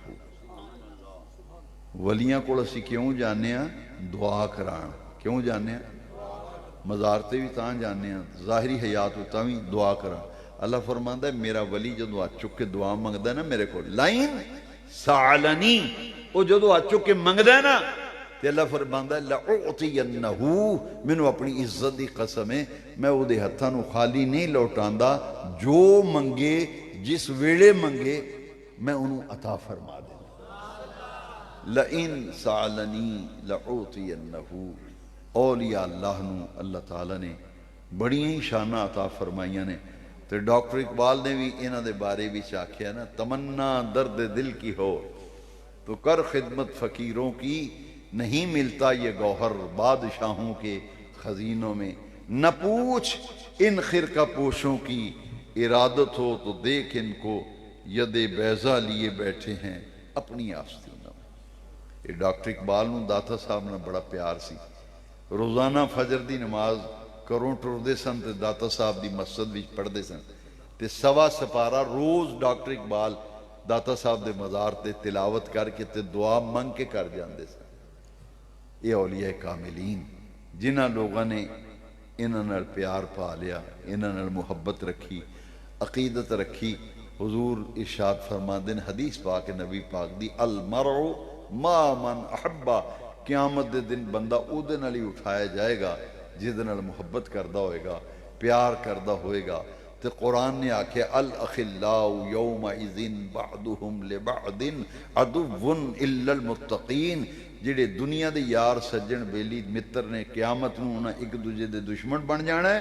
ولیاں کو اسی کیوں جانے ہیں دعا کران کیوں جانے ہیں مزارتے بھی تاں جانے ہیں ظاہری حیات ہوتا بھی دعا کرا اللہ فرماندہ ہے میرا ولی جو دعا چک کے دعا منگدہ ہے نا میرے کو لائن سعلنی وہ جو دعا چک کے منگدہ ہے نا تو اللہ فرماندہ ہے لَعُعْطِيَنَّهُ منو اپنی عزت دی قسم ہے میں وہ دے ہتھانو خالی نہیں لوٹاندہ جو منگے جس ویڑے منگے میں انہوں عطا فرما دیں لَإِن سَعَلَنِي لَعُعْطِيَنَّهُ اولیاء اللہ نو اللہ تعالیٰ نے بڑی ہی شانہ عطا فرمائیاں نے تو ڈاکٹر اقبال نے بھی انہاں دے بارے بھی چاکھیا نا تمنا درد دل کی ہو تو کر خدمت فقیروں کی نہیں ملتا یہ گوہر بادشاہوں کے خزینوں میں نہ پوچھ ان خرقہ پوشوں کی ارادت ہو تو دیکھ ان کو ید بیضا لیے بیٹھے ہیں اپنی آستینوں میں یہ ڈاکٹر اقبال نو داتا صاحب نے بڑا پیار سی روزانہ فجر دی نماز کروں ٹر دے سن تے داتا صاحب دی مسجد بھی پڑھ دے سن تے سوا سپارہ روز ڈاکٹر اقبال داتا صاحب دے مزار تے تلاوت کر کے تے دعا منگ کے کر جاندے سن یہ اولیاء کاملین جنہاں لوگاں نے انہاں نال پیار پا لیا، انہاں نال محبت رکھی، عقیدت رکھی۔ حضور ارشاد فرماندے نے حدیث پاک نبی پاک دی، المرء ما من احبا، قیامت دے دن بندہ او دے نال ہی اٹھایا جائے گا جہدے نال محبت کردہ ہوئے گا، پیار کردہ ہوئے گا۔ تے قرآن نے آکھے الاخلاء یومئذ بعضهم لبعض عدو الا المتقین، جڑے دنیا دے یار سجن بیلی متر نے قیامت نو انہاں ایک دوجے دے دشمن بن جانا ہے،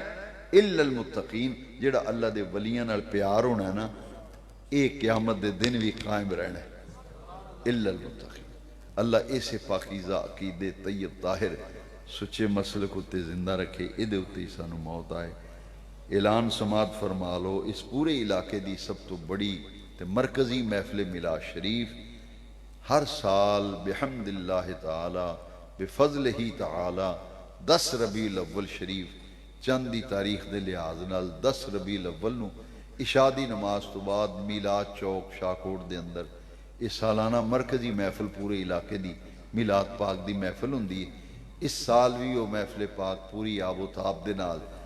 الا المتقین، جڑا اللہ دے ولیاں نال پیار ہونا ہے نا، ایک قیامت دے دن بھی قائم رہنا ہے، الا المتقین۔ اللہ ایسے پاکیزہ عقیدے طیب طاہر سچے مسلک اتے زندہ رکھے، ادھے اتے سانو موت آئے۔ اعلان سماعت فرما لو، اس پورے علاقے دی سب تو بڑی تے مرکزی محفل میلاد شریف ہر سال بحمد اللہ تعالی بفضلہ تعالی 10 ربیع الاول شریف چند دی تاریخ دے لحاظ نال 10 ربیع الاول نو عشاء دی نماز تو بعد میلاد چوک شاہکوٹ دے اندر اس سالانہ مرکزی محفل پورے علاقے دی میلاد پاک دی محفل ہوندی ہے۔ اس سال بھی وہ محفل پاک پوری آب و تاب دے نال